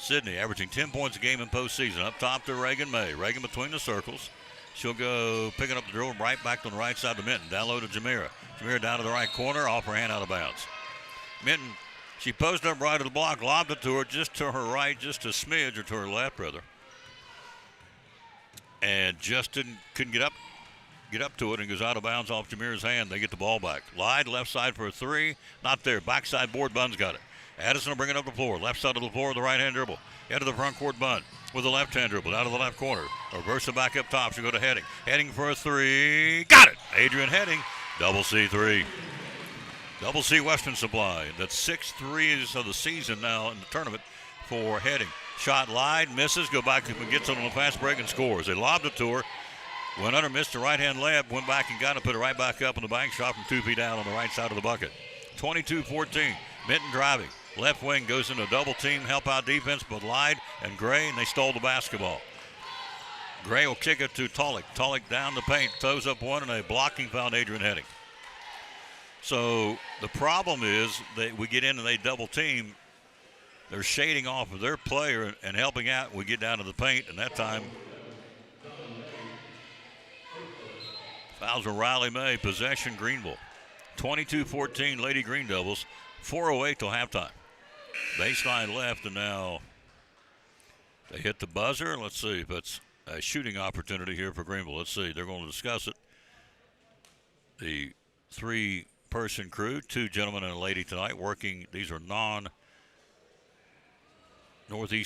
A: Sydney averaging 10 points a game in postseason. Up top to Reagan May. Reagan between the circles. She'll go picking up the dribble right back on the right side to Minton. Down low to Jamira. Jamira down to the right corner. Off her hand out of bounds. Minton, she posted up right of the block. Lobbed it to her just to her right. Just a smidge, or to her left rather. And just couldn't get up to it, and goes out of bounds off Jamira's hand. They get the ball back. Lyde left side for a 3. Not there. Backside board. Bunn's got it. Addison will bring it up the floor. Left side of the floor with the right-hand dribble. Head to the front court, Bunn with the left-hand dribble. Out of the left corner. Reverse it back up top. She'll go to Heading. Heading for a 3. Got it! Adrian Heading. Double C3. Double C Western Supply. That's 6 threes of the season now in the tournament for Heading. Shot Lyde. Misses. Go back and gets it on the fast break and scores. They lobbed it to her. Went under, missed the right-hand layup. Went back and got it. Put it right back up on the bank. Shot from 2 feet down on the right side of the bucket. 22-14. Minton driving. Left wing goes into double team, help out defense, but Lyde and Gray, and they stole the basketball. Gray will kick it to Tulloch. Tulloch down the paint, throws up one, and a blocking foul on Adrian Heading. So the problem is that we get in and they double team. They're shading off of their player and helping out. We get down to the paint, and that time fouls on Riley May. Possession Greeneville. 22-14 Lady Green Devils. 4:08 till halftime. Baseline left, and now they hit the buzzer. Let's see if it's a shooting opportunity here for Greeneville. Let's see. They're going to discuss it. The three-person crew, 2 gentlemen and a lady tonight working. These are non-Northeast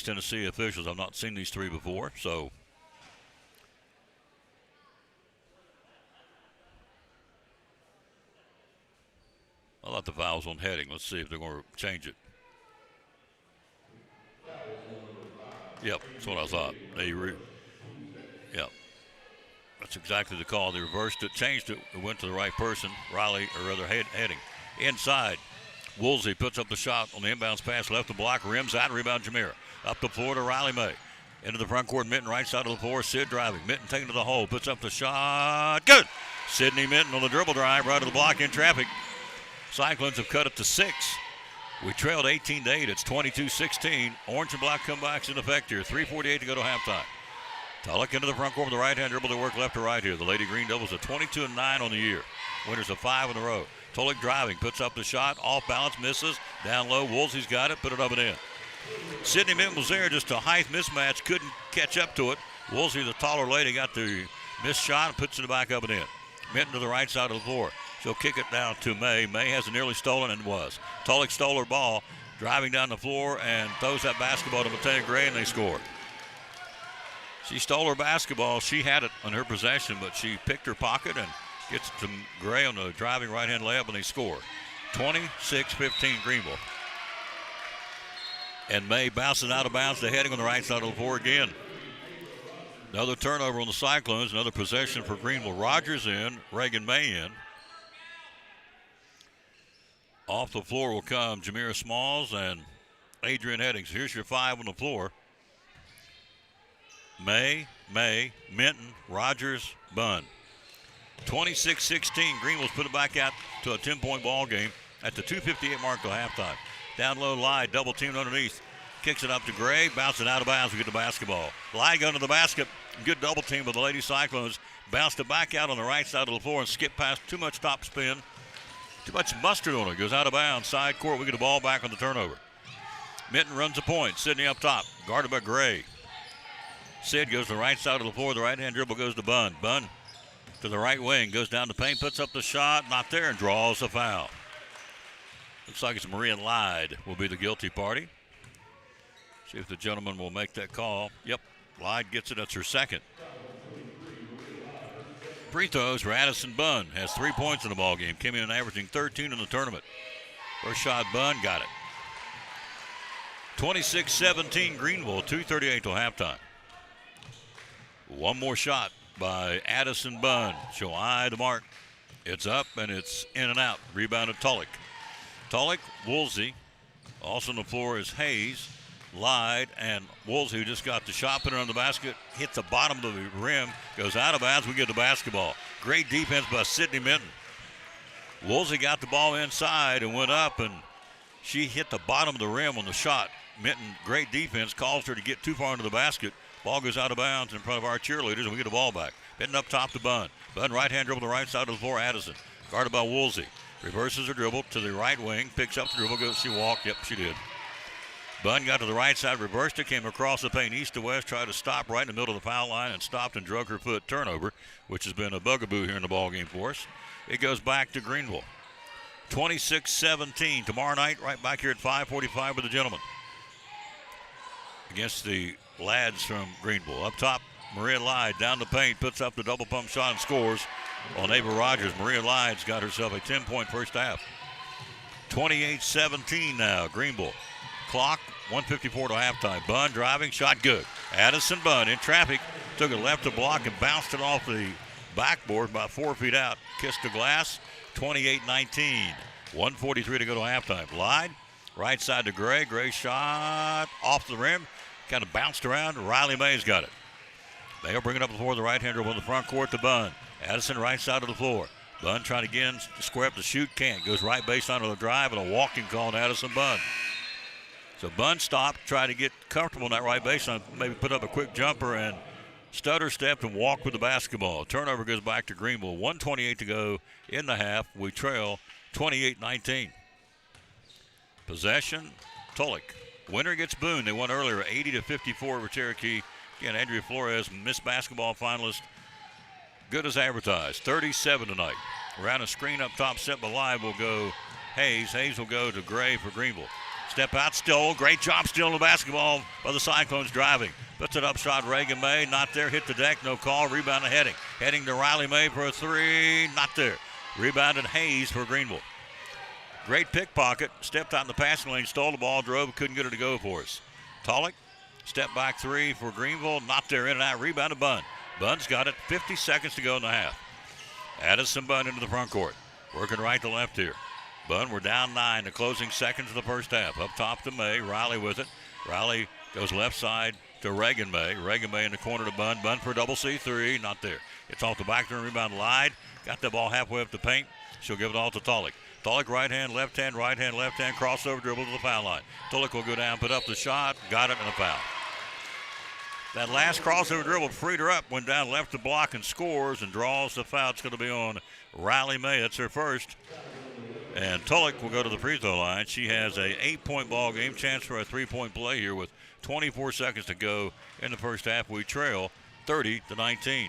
A: Tennessee officials. I've not seen these 3 before, so I thought the foul's on Heading. Let's see if they're going to change it. Yep, that's what I thought. Yep. That's exactly the call. They reversed it, changed it. It went to the right person, Riley, or rather Heading. Inside, Woolsey puts up the shot on the inbounds pass, left the block, rims out, rebound Jamira. Up the floor to Riley May. Into the front court, Minton right side of the floor, Sid driving. Minton taking to the hole, puts up the shot. Good! Sydney Minton on the dribble drive, right to the block in traffic. Cyclones have cut it to 6. We trailed 18-8. It's 22-16. Orange and black comebacks in effect here. 3:48 to go to halftime. Tulloch into the front court with the right-hand dribble to work left to right here. The Lady Green Devils are 22-9 on the year. Winners of 5 in a row. Tulloch driving, puts up the shot, off balance, misses. Down low, Woolsey's got it, put it up and in. Sydney Minton was there, just a height mismatch, couldn't catch up to it. Woolsey, the taller lady, got the missed shot and puts it back up and in. Minton to the right side of the floor. She'll kick it down to May. May has it nearly stolen, and was. Tulloch stole her ball, driving down the floor, and throws that basketball to Matea Gray, and they score. She stole her basketball. She had it on her possession, but she picked her pocket and gets it to Gray on the driving right-hand layup, and they score. 26-15 Greeneville. And May bounces out of bounds to Heading on the right side of the floor again. Another turnover on the Cyclones, another possession for Greeneville. Rogers in, Reagan May in. Off the floor will come Jamira Smalls and Adrian Heading. So here's your 5 on the floor. May, Minton, Rogers, Bunn. 26-16. Greenville's put it back out to a 10-point ball game at the 2:58 mark till halftime. Down low, Lyde, double teamed underneath. Kicks it up to Gray, bouncing out of bounds. We get the basketball. Lyde going to the basket. Good double team with the Lady Cyclones. Bounced it back out on the right side of the floor and skipped past too much top spin. Too much mustard on it. Goes out of bounds. Side court. We get the ball back on the turnover. Minton runs the point. Sydney up top. Guarded by Gray. Sid goes to the right side of the floor. The right-hand dribble goes to Bunn. Bunn to the right wing. Goes down the paint. Puts up the shot. Not there, and draws a foul. Looks like it's Maria Lyde will be the guilty party. See if the gentleman will make that call. Yep. Lyde gets it. That's her second. Free throws for Addison Bunn. Has 3 points in the ball game. Came in averaging 13 in the tournament. First shot, Bunn got it. 26-17 Greeneville. 2:38 till halftime. One more shot by Addison Bunn. She'll eye the mark. It's up and it's in and out. Rebounded Tulloch. Tulloch, Woolsey. Also on the floor is Hayes, Lyde, and Woolsey, who just got the shot, put it on the basket, hits the bottom of the rim, goes out of bounds. We get the basketball. Great defense by Sydney Minton. Woolsey got the ball inside and went up, and she hit the bottom of the rim on the shot. Minton, great defense, calls her to get too far into the basket. Ball goes out of bounds in front of our cheerleaders, and we get the ball back. Minton up top to Bunn. Bunn right-hand dribble to the right side of the floor. Addison guarded by Woolsey. Reverses her dribble to the right wing. Picks up the dribble. Goes. She walked. Yep, she did. Bunn got to the right side. Reversed it. Came across the paint east to west. Tried to stop right in the middle of the foul line and stopped and drug her foot. Turnover, which has been a bugaboo here in the ballgame for us. It goes back to Greeneville. 26-17. Tomorrow night, right back here at 5:45 with the gentlemen. Against the lads from Greeneville. Up top, Maria Lyde down the paint. Puts up the double pump shot and scores. On Ava Rogers, Maria Lyde's got herself a 10-point first half. 28-17 now, Greeneville. Clock, 1:54 to halftime. Bunn driving, shot good. Addison Bunn in traffic, took it left to block and bounced it off the backboard about 4 feet out. Kissed the glass, 28-19. 1:43 to go to halftime. Lyde Right side to Gray. Gray shot off the rim. Kind of bounced around. Riley May's got it. They'll bring it up before the right-hander on the front court to Bunn. Addison right side of the floor. Bunn trying again to square up the shoot. Can't. Goes right baseline on the drive and a walking call on Addison Bunn. So Bunn stopped, tried to get comfortable in that right baseline, maybe put up a quick jumper and stutter stepped and walked with the basketball. Turnover goes back to Greeneville. 1:28 to go in the half. We trail 28-19. Possession, Tulloch. Winner gets Boone. They won earlier 80-54 over Cherokee. Again, Andrea Flores, Miss Basketball finalist. Good as advertised. 37 tonight. Around a screen up top, set by Live will go Hayes. Hayes will go to Gray for Greeneville. Step out, Stoll. Great job stealing the basketball by the Cyclones driving. Puts it up, shot Reagan May. Not there. Hit the deck. No call. Rebound to Heading. Heading to Riley May for a three. Not there. Rebounded Hayes for Greeneville. Great pickpocket. Stepped out in the passing lane. Stole the ball. Drove. Couldn't get it to go for us. Tulloch. Step back three for Greeneville. Not there. In and out. Rebound to Bunn. Bunn's got it. 50 seconds to go in the half. Addison Bunn into the front court. Working right to left here. Bunn, we're down 9. The closing seconds of the first half. Up top to May. Riley with it. Riley goes left side to Reagan May. Reagan May in the corner to Bunn. Bunn for a double C3. Not there. It's off the back turn. Rebound Lied. Got the ball halfway up the paint. She'll give it all to Tulloch. Tulloch right hand, left hand, right hand, left hand. Crossover dribble to the foul line. Tulloch will go down, put up the shot. Got it and a foul. That last crossover dribble freed her up. Went down left to block and scores and draws the foul. It's going to be on Riley May. That's her first. And Tulloch will go to the free throw line. She has a 8-point ball game. Chance for a 3-point play here with 24 seconds to go in the first half. We trail 30-19.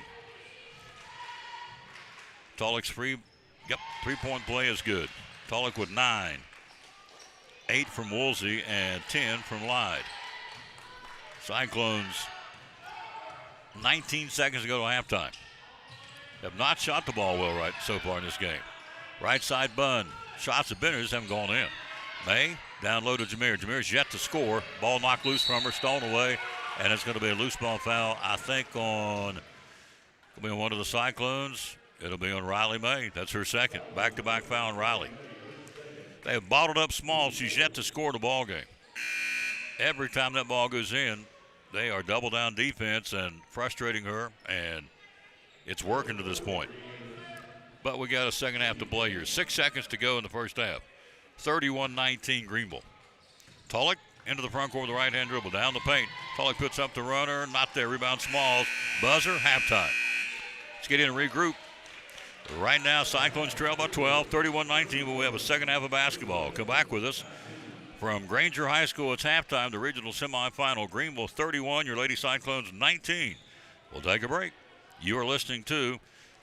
A: Tulloch's three-point play is good. Tulloch with 9. 8 from Woolsey and 10 from Lyde. Cyclones 19 seconds to go to halftime. Have not shot the ball well right so far in this game. Right side Bunn. Shots have been, just haven't gone in. May down low to Jameer. Jameer's yet to score. Ball knocked loose from her, stolen away, and it's going to be a loose ball foul, I think, on one of the Cyclones. It'll be on Riley May. That's her second. Back-to-back foul on Riley. They have bottled up small. She's yet to score the ball game. Every time that ball goes in, they are double down defense and frustrating her, and it's working to this point. But we got a second half to play here. 6 seconds to go in the first half. 31-19 Greeneville. Tulloch into the front court with the right-hand dribble. Down the paint. Tulloch puts up the runner. Not there. Rebound Smalls. Buzzer. Halftime. Let's get in and regroup. Right now, Cyclones trail by 12. 31-19, but we have a second half of basketball. Come back with us. From Granger High School, it's halftime. The regional semifinal. Greeneville 31. Your Lady Cyclones 19. We'll take a break. You are listening to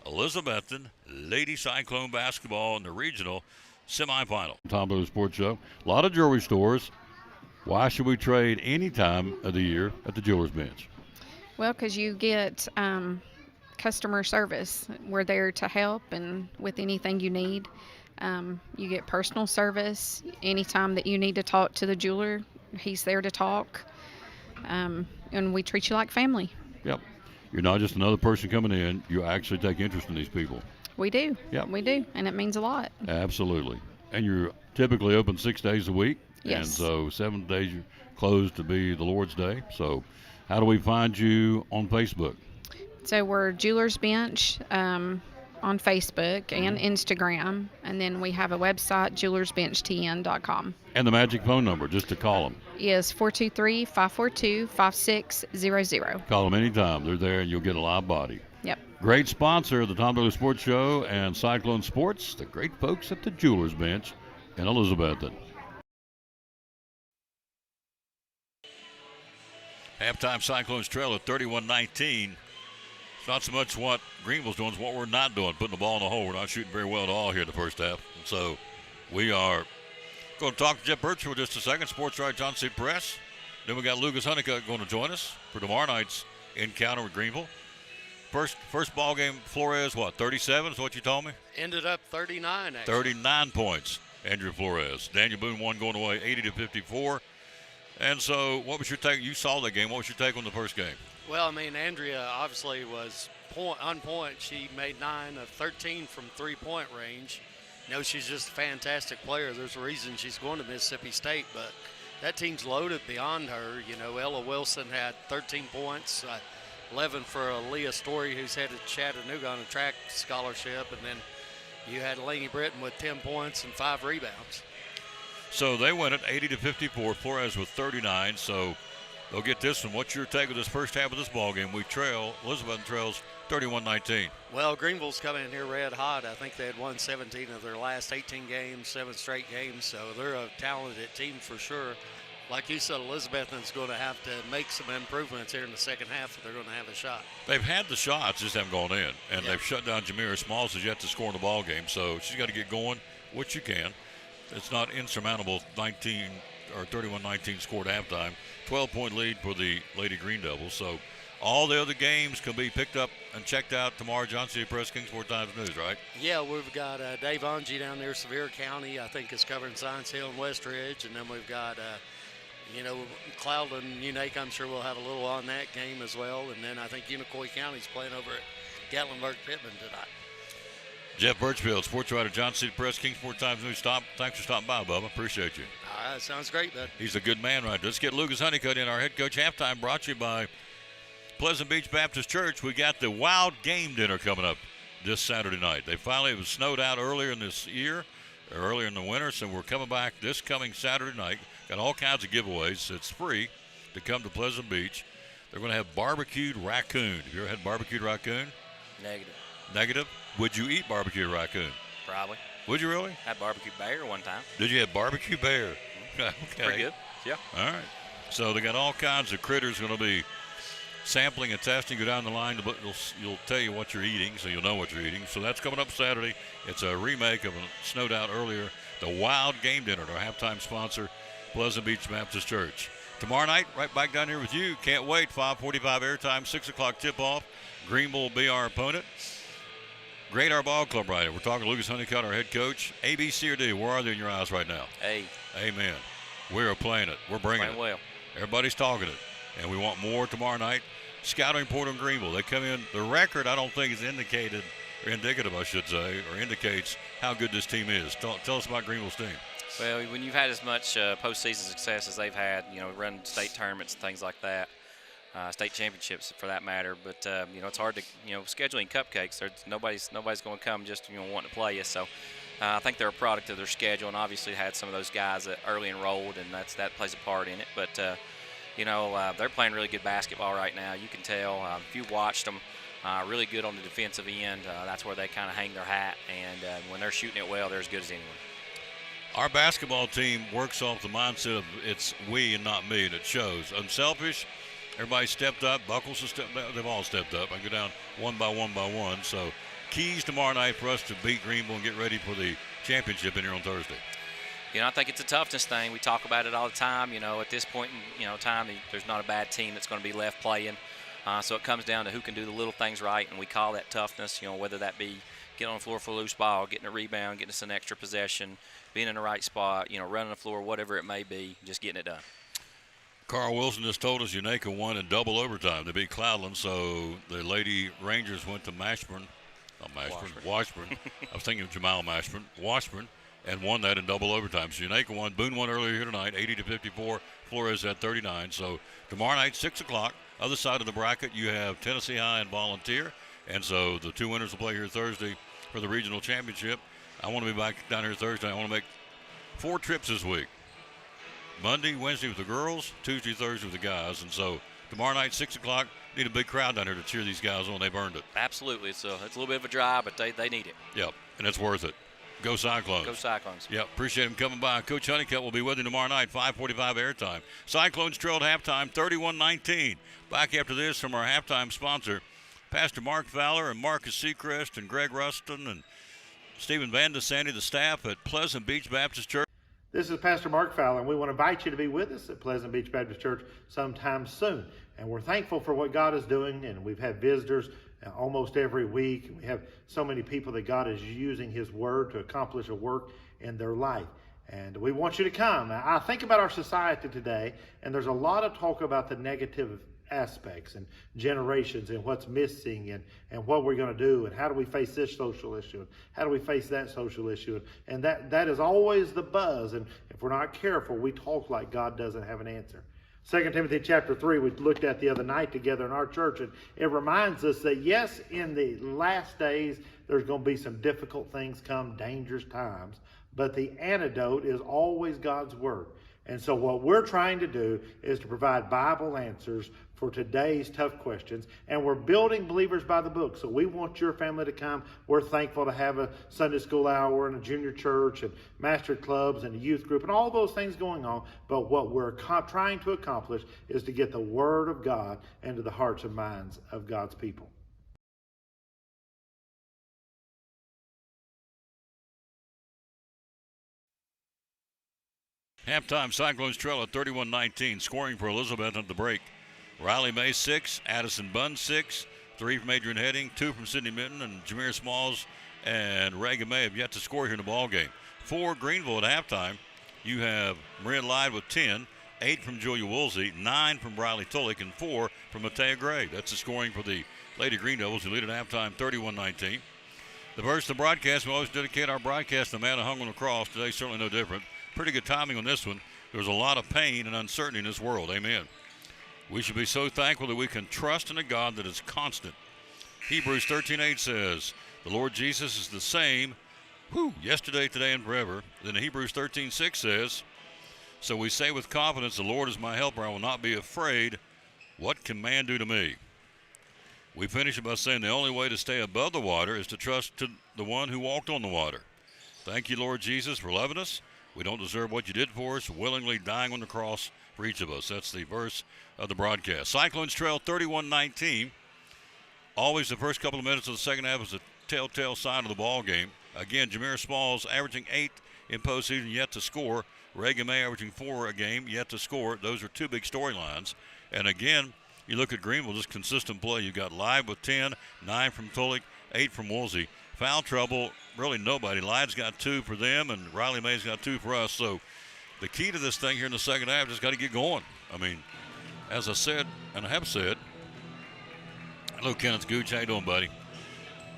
A: Elizabethton Lady Cyclone basketball in the regional semifinal. Tom Blue Sports Show. A lot of jewelry stores. Why should we trade any time of the year at the Jeweler's Bench?
G: Well, because you get customer service. We're there to help and with anything you need. You get personal service. Anytime that you need to talk to the jeweler, he's there to talk. And we treat you like family.
A: Yep. You're not just another person coming in. You actually take interest in these people.
G: We do.
A: Yep.
G: We do. And it means a lot.
A: Absolutely. And you're typically open 6 days a week.
G: Yes.
A: And so 7 days you're closed to be the Lord's Day. So how do we find you on Facebook?
G: So we're Jeweler's Bench on Facebook and Instagram. And then we have a website, jewelersbenchtn.com.
A: And the magic phone number, just to call them.
G: Is 423-542-5600.
A: Call them anytime. They're there, and you'll get a live body.
G: Yep.
A: Great sponsor of the Tom Blue Sports Show and Cyclone Sports, the great folks at the Jeweler's Bench in Elizabethton. Halftime Cyclones trail at 31-19. It's not so much what Greeneville's doing, it's what we're not doing, putting the ball in the hole. We're not shooting very well at all here in the first half. And so we are going to talk to Jeff Birch for just a second, Sports Writer John C. Press. Then we got Lucas Honeycutt going to join us for tomorrow night's encounter with Greeneville. First ball game, Flores, 37 is what you told me?
H: Ended up 39, actually.
A: 39 points, Andrew Flores. Daniel Boone won going away 80-54. And so what was your take? You saw that game. What was your take on the first game?
H: Well, I mean, Andrea obviously was on point. She made 9 of 13 from three-point range. she's just a fantastic player. There's a reason she's going to Mississippi State, but that team's loaded beyond her. Ella Wilson had 13 points, 11 for Leah Story, who's headed to Chattanooga on a track scholarship, and then you had Lainey Britton with 10 points and 5 rebounds.
A: So they win it 80-54. Flores with 39. So they'll get this one. What's your take of this first half of this ball game? Elizabeth trails 31-19.
H: Well, Greenville's coming in here red hot. I think they had won 17 of their last 18 games, 7 straight games. So they're a talented team for sure. Like you said, Elizabethton's going to have to make some improvements here in the second half if they're going to have a shot.
A: They've had the shots, just haven't gone in. And they've shut down Jamira Smalls, who's yet to score in the ball game. So she's got to get going, which you can. It's not insurmountable. 31-19 scored at halftime. 12-point lead for the Lady Green Devils. So all the other games can be picked up and checked out tomorrow. Johnson City Press, Kingsport Times News, right?
H: Yeah, we've got Dave Onge down there, Sevier County, I think is covering Science Hill and Westridge. And then we've got, Cloudland, Unique, I'm sure we'll have a little on that game as well. And then I think Unicoi County's playing over at Gatlinburg-Pittman tonight.
A: Jeff Birchfield, sports writer, Johnson City Press, Kingsport Times News. Thanks for stopping by, Bubba. Appreciate you.
H: Sounds great, bud.
A: He's a good man right there. Let's get Lucas Honeycutt in, our head coach. Halftime brought to you by Pleasant Beach Baptist Church. We got the Wild Game Dinner coming up this Saturday night. It was snowed out earlier in this year, or earlier in the winter, so we're coming back this coming Saturday night. Got all kinds of giveaways. It's free to come to Pleasant Beach. They're going to have barbecued raccoon. Have you ever had barbecued raccoon? Negative? Would you eat barbecued raccoon?
I: Probably.
A: Would you really?
I: Had barbecue bear one time.
A: Did you have barbecue bear? Okay.
I: Pretty good. Yeah.
A: All right. So they got all kinds of critters going to be sampling and testing. Go down the line, you'll tell you what you're eating, so you'll know what you're eating. So that's coming up Saturday. It's a remake of a snowed out earlier, the Wild Game Dinner, our halftime sponsor, Pleasant Beach Baptist Church. Tomorrow night, right back down here with you. Can't wait. 5:45 airtime, 6 o'clock tip-off. Greenville will be our opponent. Great, our ball club right here. We're talking to Lucas Honeycutt, our head coach. A, B, C, or D, where are they in your eyes right now?
I: A.
A: Amen. We are playing it. We're bringing it.
I: Well.
A: Everybody's talking it. And we want more tomorrow night. Scouting report on Greenville. They come in. The record, I don't think, is indicated, or indicative, I should say, or indicates how good this team is. Tell us about Greenville's team.
I: Well, when you've had as much postseason success as they've had, run state tournaments and things like that, state championships for that matter. But it's hard to scheduling cupcakes. Nobody's going to come just wanting to play you. So I think they're a product of their schedule, and obviously had some of those guys that early enrolled, and that plays a part in it. But they're playing really good basketball right now. You can tell if you watched them. Really good on the defensive end. That's where they kind of hang their hat, and when they're shooting it well, they're as good as anyone.
A: Our basketball team works off the mindset of it's we and not me, and it shows. Unselfish. Everybody stepped up. Buckles has stepped up. They've all stepped up. I go down one by one. So keys tomorrow night for us to beat Greenville and get ready for the championship in here on Thursday.
I: I think it's a toughness thing. We talk about it all the time. At this point in time, there's not a bad team that's going to be left playing. So it comes down to who can do the little things right, and we call that toughness, whether that be getting on the floor for a loose ball, getting a rebound, getting us an extra possession, being in the right spot, running the floor, whatever it may be, just getting it done.
A: Carl Wilson just told us Unaka won in double overtime. They beat Cloudland, so the Lady Rangers went to Washburn. I was thinking of Jamal Mashburn. Washburn, and won that in double overtime. So Unaka won. Boone won earlier here tonight, 80-54. Flores at 39. So tomorrow night, 6 o'clock, other side of the bracket, you have Tennessee High and Volunteer. And so the two winners will play here Thursday for the regional championship. I want to be back down here Thursday. I want to make 4 trips this week. Monday, Wednesday with the girls, Tuesday, Thursday with the guys. And so tomorrow night, 6 o'clock, need a big crowd down here to cheer these guys on. They've earned it.
I: Absolutely. It's a little bit of a drive, but they need it.
A: Yep, and it's worth it. Go Cyclones.
I: Go Cyclones.
A: Yep, appreciate him coming by. Coach Honeycutt will be with you tomorrow night, 5:45 airtime. Cyclones trailed halftime, 31-19. Back after this from our halftime sponsor, Pastor Mark Fowler and Marcus Seacrest and Greg Ruston and Stephen Van DeSanti, the staff at Pleasant Beach Baptist Church.
J: This is Pastor Mark Fowler, and we want to invite you to be with us at Pleasant Beach Baptist Church sometime soon. And we're thankful for what God is doing, and we've had visitors almost every week. We have so many people that God is using His Word to accomplish a work in their life. And we want you to come. Now, I think about our society today, and there's a lot of talk about the negative aspects and generations and what's missing and what we're going to do and how do we face this social issue and how do we face that social issue. And that is always the buzz. And if we're not careful, we talk like God doesn't have an answer. 2 Timothy chapter 3 we looked at the other night together in our church, and it reminds us that yes, in the last days there's going to be some difficult things come, dangerous times, but the antidote is always God's Word. And so what we're trying to do is to provide Bible answers for today's tough questions. And we're building believers by the book. So we want your family to come. We're thankful to have a Sunday school hour and a junior church and master clubs and a youth group and all those things going on. But what we're trying to accomplish is to get the Word of God into the hearts and minds of God's people.
A: Halftime, Cyclones trail at 31-19, scoring for Elizabeth at the break. Riley May 6, Addison Bunn 6, 3 from Adrian Heading, 2 from Sydney Minton, and Jameer Smalls and Reagan May have yet to score here in the ball game. For Greeneville at halftime, you have Maria Lyde with 10, 8 from Julia Woolsey, 9 from Briley Tulloch, and 4 from Matea Gray. That's the scoring for the Lady Green Devils, who lead at halftime 31-19. The first of the broadcast, we always dedicate our broadcast to the man who hung on the cross. Today, certainly no different. Pretty good timing on this one. There's a lot of pain and uncertainty in this world. Amen. We should be so thankful that we can trust in a God that is constant. Hebrews 13:8 says, the Lord Jesus is the same yesterday, today, and forever. Then Hebrews 13:6 says, so we say with confidence, the Lord is my helper. I will not be afraid. What can man do to me? We finish it by saying the only way to stay above the water is to trust to the one who walked on the water. Thank you, Lord Jesus, for loving us. We don't deserve what you did for us, willingly dying on the cross for each of us. That's the verse of the broadcast. Cyclones trail 31-19. Always the first couple of minutes of the second half is a telltale sign of the ball game. Again, Jameer Smalls averaging 8 in postseason, yet to score. Reagan May averaging 4 a game, yet to score. Those are two big storylines. And again, you look at Greeneville, just consistent play. You got Live with 10, 9 from Tulloch, 8 from Woolsey. Foul trouble, really nobody. Lyde's got 2 for them, and Riley May's got 2 for us. So the key to this thing here in the second half just got to get going. I mean, as I said, and I have said, hello, Kenneth Gooch. How you doing, buddy?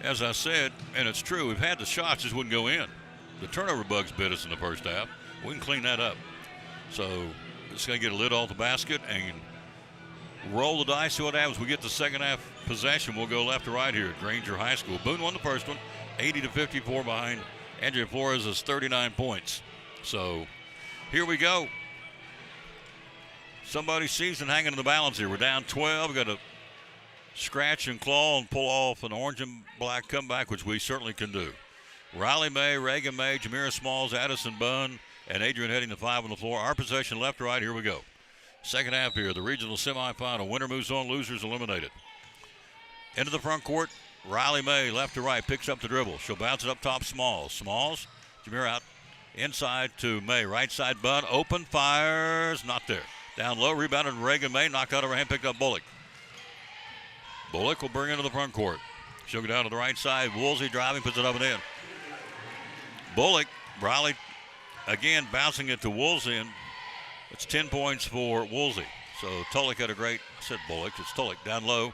A: As I said, and it's true, we've had the shots, just wouldn't go in. The turnover bugs bit us in the first half. We can clean that up. So just got to get a lid off the basket and roll the dice, see what happens. We get the second half possession. We'll go left to right here at Granger High School. Boone won the first one, 80-54 behind Andrea Flores' 39 points. So here we go. Somebody's season hanging in the balance here. We're down 12. We've got to scratch and claw and pull off an orange and black comeback, which we certainly can do. Riley May, Reagan May, Jameer Smalls, Addison Bunn, and Adrian Heading, the 5 on the floor. Our possession left to right. Here we go. Second half here, the regional semifinal. Winner moves on, losers eliminated. Into the front court, Riley May, left to right, picks up the dribble. She'll bounce it up top, Smalls. Smalls, Jameer out inside to May. Right side, Bunn, open, fires, not there. Down low, rebounded Reagan May, knocked out overhand, picked up Bullock. Bullock will bring into the front court. She'll go down to the right side. Woolsey driving, puts it up and in. Bullock, Riley, again, bouncing it to Woolsey, and it's 10 points for Woolsey. So Tulloch had a great, I said Bullock, it's Tulloch down low.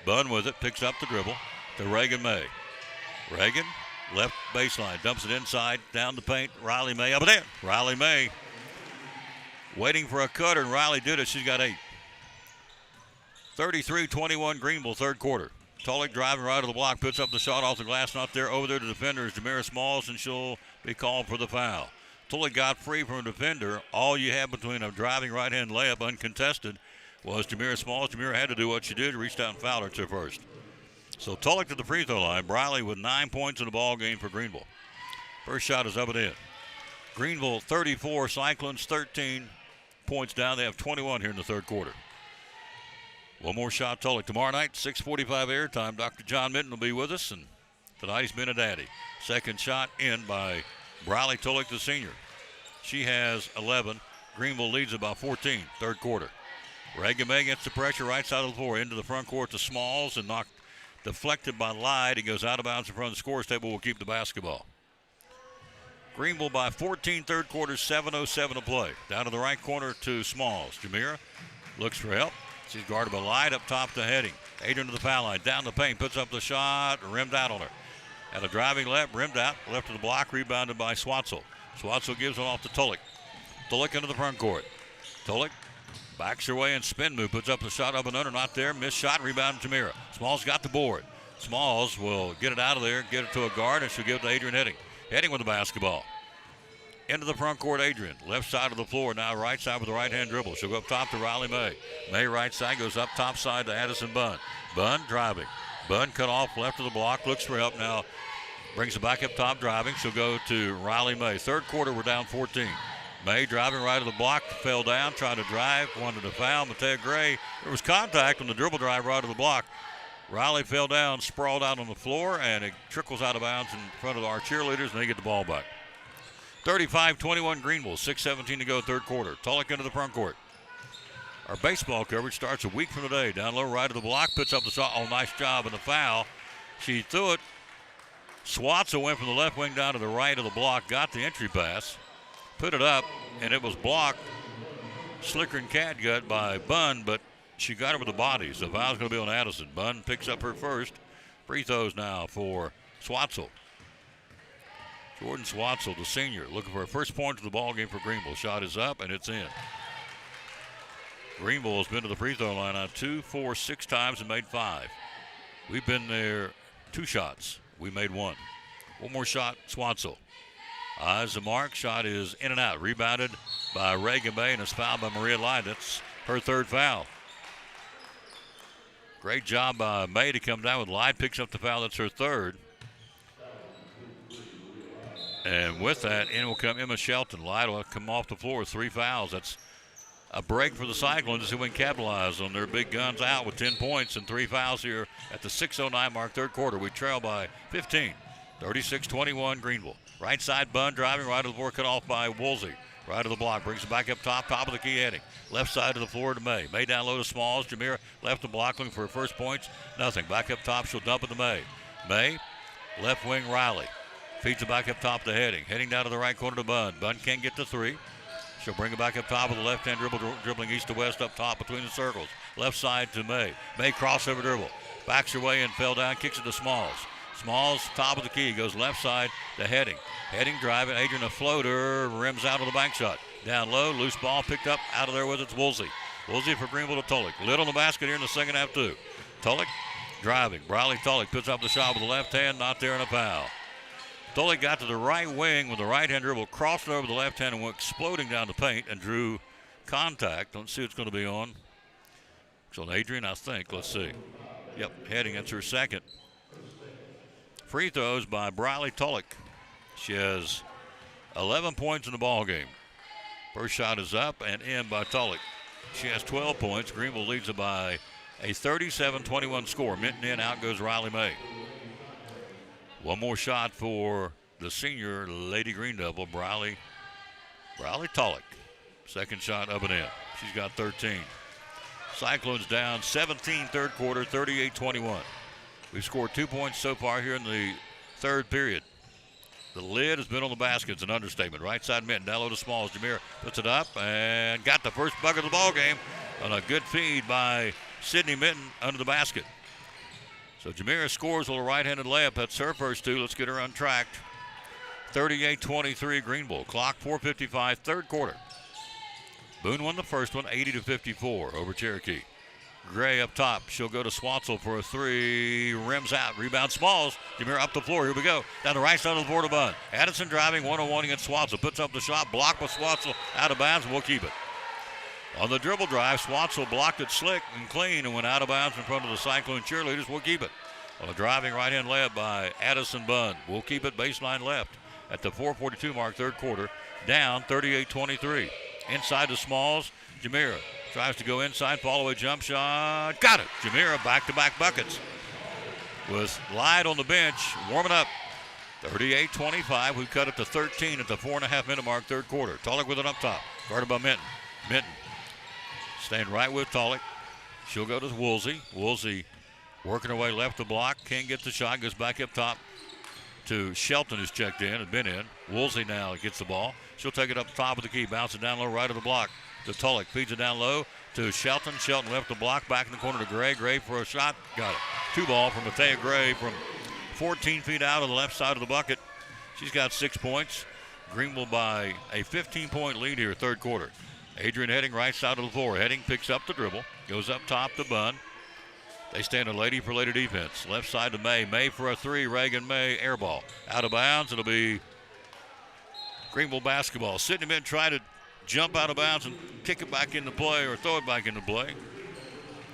A: Bunn with it, picks up the dribble to Reagan May. Reagan, left baseline, dumps it inside, down the paint. Riley May up and in. Riley May waiting for a cutter, and Riley did it. She's got 8. 33-21 Greeneville, third quarter. Tulloch driving right to the block, puts up the shot off the glass, not there. Over there to the defender is Jameer Smalls, and she'll be called for the foul. Tulloch got free from a defender. All you had between a driving right-hand layup uncontested was Jameer Smalls. Jameer had to do what she did, reached out and fouled her to first. So Tulloch to the free throw line. Briley with 9 points in the ball game for Greeneville. First shot is up and in. Greeneville 34, Cyclones 13 points down. They have 21 here in the third quarter. One more shot, Tulloch. Tomorrow night, 6:45 airtime. Dr. John Minton will be with us, and tonight he's been a daddy. Second shot in by Briley Tulloch, the senior. She has 11. Greeneville leads it by 14, third quarter. Reagan May gets the pressure right side of the floor into the front court to Smalls and knocked, deflected by Lyde. He goes out of bounds in front of the scorer's table. Will keep the basketball. Greeneville by 14, third quarter, 7:07 to play. Down to the right corner to Smalls. Jameer looks for help. She's guarded by Light up top to Heading. Adrian to the foul line. Down the paint. Puts up the shot. Rimmed out on her. At a driving left. Rimmed out. Left to the block. Rebounded by Swatzel. Swatzel gives it off to Tulik. Tulik into the front court. Tulik backs her way and spin move. Puts up the shot up and under. Not there. Missed shot. Rebound to Jamira. Smalls got the board. Smalls will get it out of there. Get it to a guard. And she'll give it to Adrian Heading. Heading with the basketball. Into the front court, Adrian. Left side of the floor. Now right side with the right-hand dribble. She'll go up top to Riley May. May right side goes up top side to Addison Bunn. Bunn driving. Bunn cut off left of the block. Looks for help now. Brings it back up top driving. She'll go to Riley May. Third quarter, we're down 14. May driving right of the block. Fell down. Tried to drive. Wanted to foul. Matea Gray. There was contact on the dribble drive right of the block. Riley fell down, sprawled out on the floor, and it trickles out of bounds in front of our cheerleaders, and they get the ball back. 35-21 Greeneville, 6:17 to go, third quarter. Tulloch into the front court. Our baseball coverage starts a week from today. Down low, right of the block, puts up the shot. Oh, nice job in the foul. She threw it. Swatzel went from the left wing down to the right of the block, got the entry pass, put it up, and it was blocked. Slicker and catgut by Bunn, but she got it with the body, so foul's going to be on Addison. Bunn picks up her first. Free throws now for Swatzel. Jordan Swatzel, the senior, looking for her first point of the ball game for Greeneville. Shot is up, and it's in. Greeneville has been to the free throw line now 2, 4, 6 times and made 5. We've been there 2 shots. We made 1. One more shot, Swatzel. Eyes the mark. Shot is in and out. Rebounded by Reagan May, and it's fouled by Maria Light. That's her third foul. Great job by May to come down with Light. Picks up the foul. That's her third. And with that, in will come Emma Shelton. Light will come off the floor with 3 fouls. That's a break for the Cyclones to see if we can capitalize on their big guns out with 10 points and 3 fouls here at the 6:09 mark, third quarter. We trail by 15, 36-21 Greeneville. Right side, Bunn driving right of the floor, cut off by Woolsey. Right of the block, brings it back up top of the key Heading. Left side of the floor to May. May down low to Smalls. Jamira left the block looking for her first points. Nothing. Back up top, she'll dump it to May. May, left wing Riley. Feeds it back up top to Heading. Heading down to the right corner to Bunn. Bunn can't get to 3. She'll bring it back up top with the left-hand dribble, dribbling east to west up top between the circles. Left side to May. May crossover dribble. Backs her way in, fell down, kicks it to Smalls. Smalls, top of the key, goes left side to Heading. Heading driving, Adrian a floater, rims out of the bank shot. Down low, loose ball picked up, out of there with it's Woolsey. Woolsey for Greeneville to Tulloch. Lit on the basket here in the second half too. Tulloch driving. Briley Tulloch puts up the shot with the left hand, not there, and a foul. Tulloch got to the right wing with the right-hand dribble, crossed over the left hand and went exploding down the paint and drew contact. Don't see what's going to be on. It's on Adrian, I think. Let's see. Yep, Heading, that's her second. Free throws by Briley Tulloch. She has 11 points in the ball game. First shot is up and in by Tulloch. She has 12 points. Greeneville leads it by a 37-21 score. Minton in, out goes Riley May. One more shot for the senior Lady Green Devil, Briley Tulloch. Second shot up and in. She's got 13. Cyclones down 17 third quarter, 38-21. We've scored 2 points so far here in the third period. The lid has been on the basket. It's an understatement. Right side Minton, down low to Smalls. Jameer puts it up and got the first bucket of the ball game on a good feed by Sydney Minton under the basket. So Jamira scores with a right-handed layup. That's her first 2. Let's get her untracked. 38-23 Greeneville. Clock 4:55, third quarter. Boone won the first one, 80-54 over Cherokee. Gray up top. She'll go to Swatzel for a 3. Rims out. Rebound Smalls. Jamira up the floor. Here we go. Down the right side of the floor to Bunn. Addison driving 1-on-1 against Swatzel. Puts up the shot. Blocked with Swatzel out of bounds, and we'll keep it. On the dribble drive, Swatzel blocked it slick and clean and went out of bounds in front of the Cyclone cheerleaders. We'll keep it. On a driving right-hand layup by Addison Bunn. We'll keep it baseline left at the 4:42 mark, third quarter. Down 38-23. Inside to Smalls. Jamira tries to go inside. Follow-away jump shot. Got it. Jamira back-to-back buckets. With Light on the bench, warming up. 38-25. We cut it to 13 at the 4.5-minute mark, third quarter. Tulloch with it up top. Guarded by Minton. Minton staying right with Tulloch. She'll go to Woolsey. Woolsey working her way left the block. Can't get the shot. Goes back up top to Shelton, who's checked in and been in. Woolsey now gets the ball. She'll take it up top of the key. Bounce it down low right of the block to Tulloch. Feeds it down low to Shelton. Shelton left the block, back in the corner to Gray. Gray for a shot, got it. 2-ball from Matea Gray from 14 feet out of the left side of the bucket. She's got 6 points. Greeneville by a 15-point lead here, third quarter. Adrian Heading, right side of the floor. Heading picks up the dribble, goes up top to Bunn. They stand a lady for later defense. Left side to May. May for a three. Reagan May, air ball. Out of bounds. It'll be Greeneville basketball. Sydney Minton tried to jump out of bounds and kick it back into play or throw it back into play.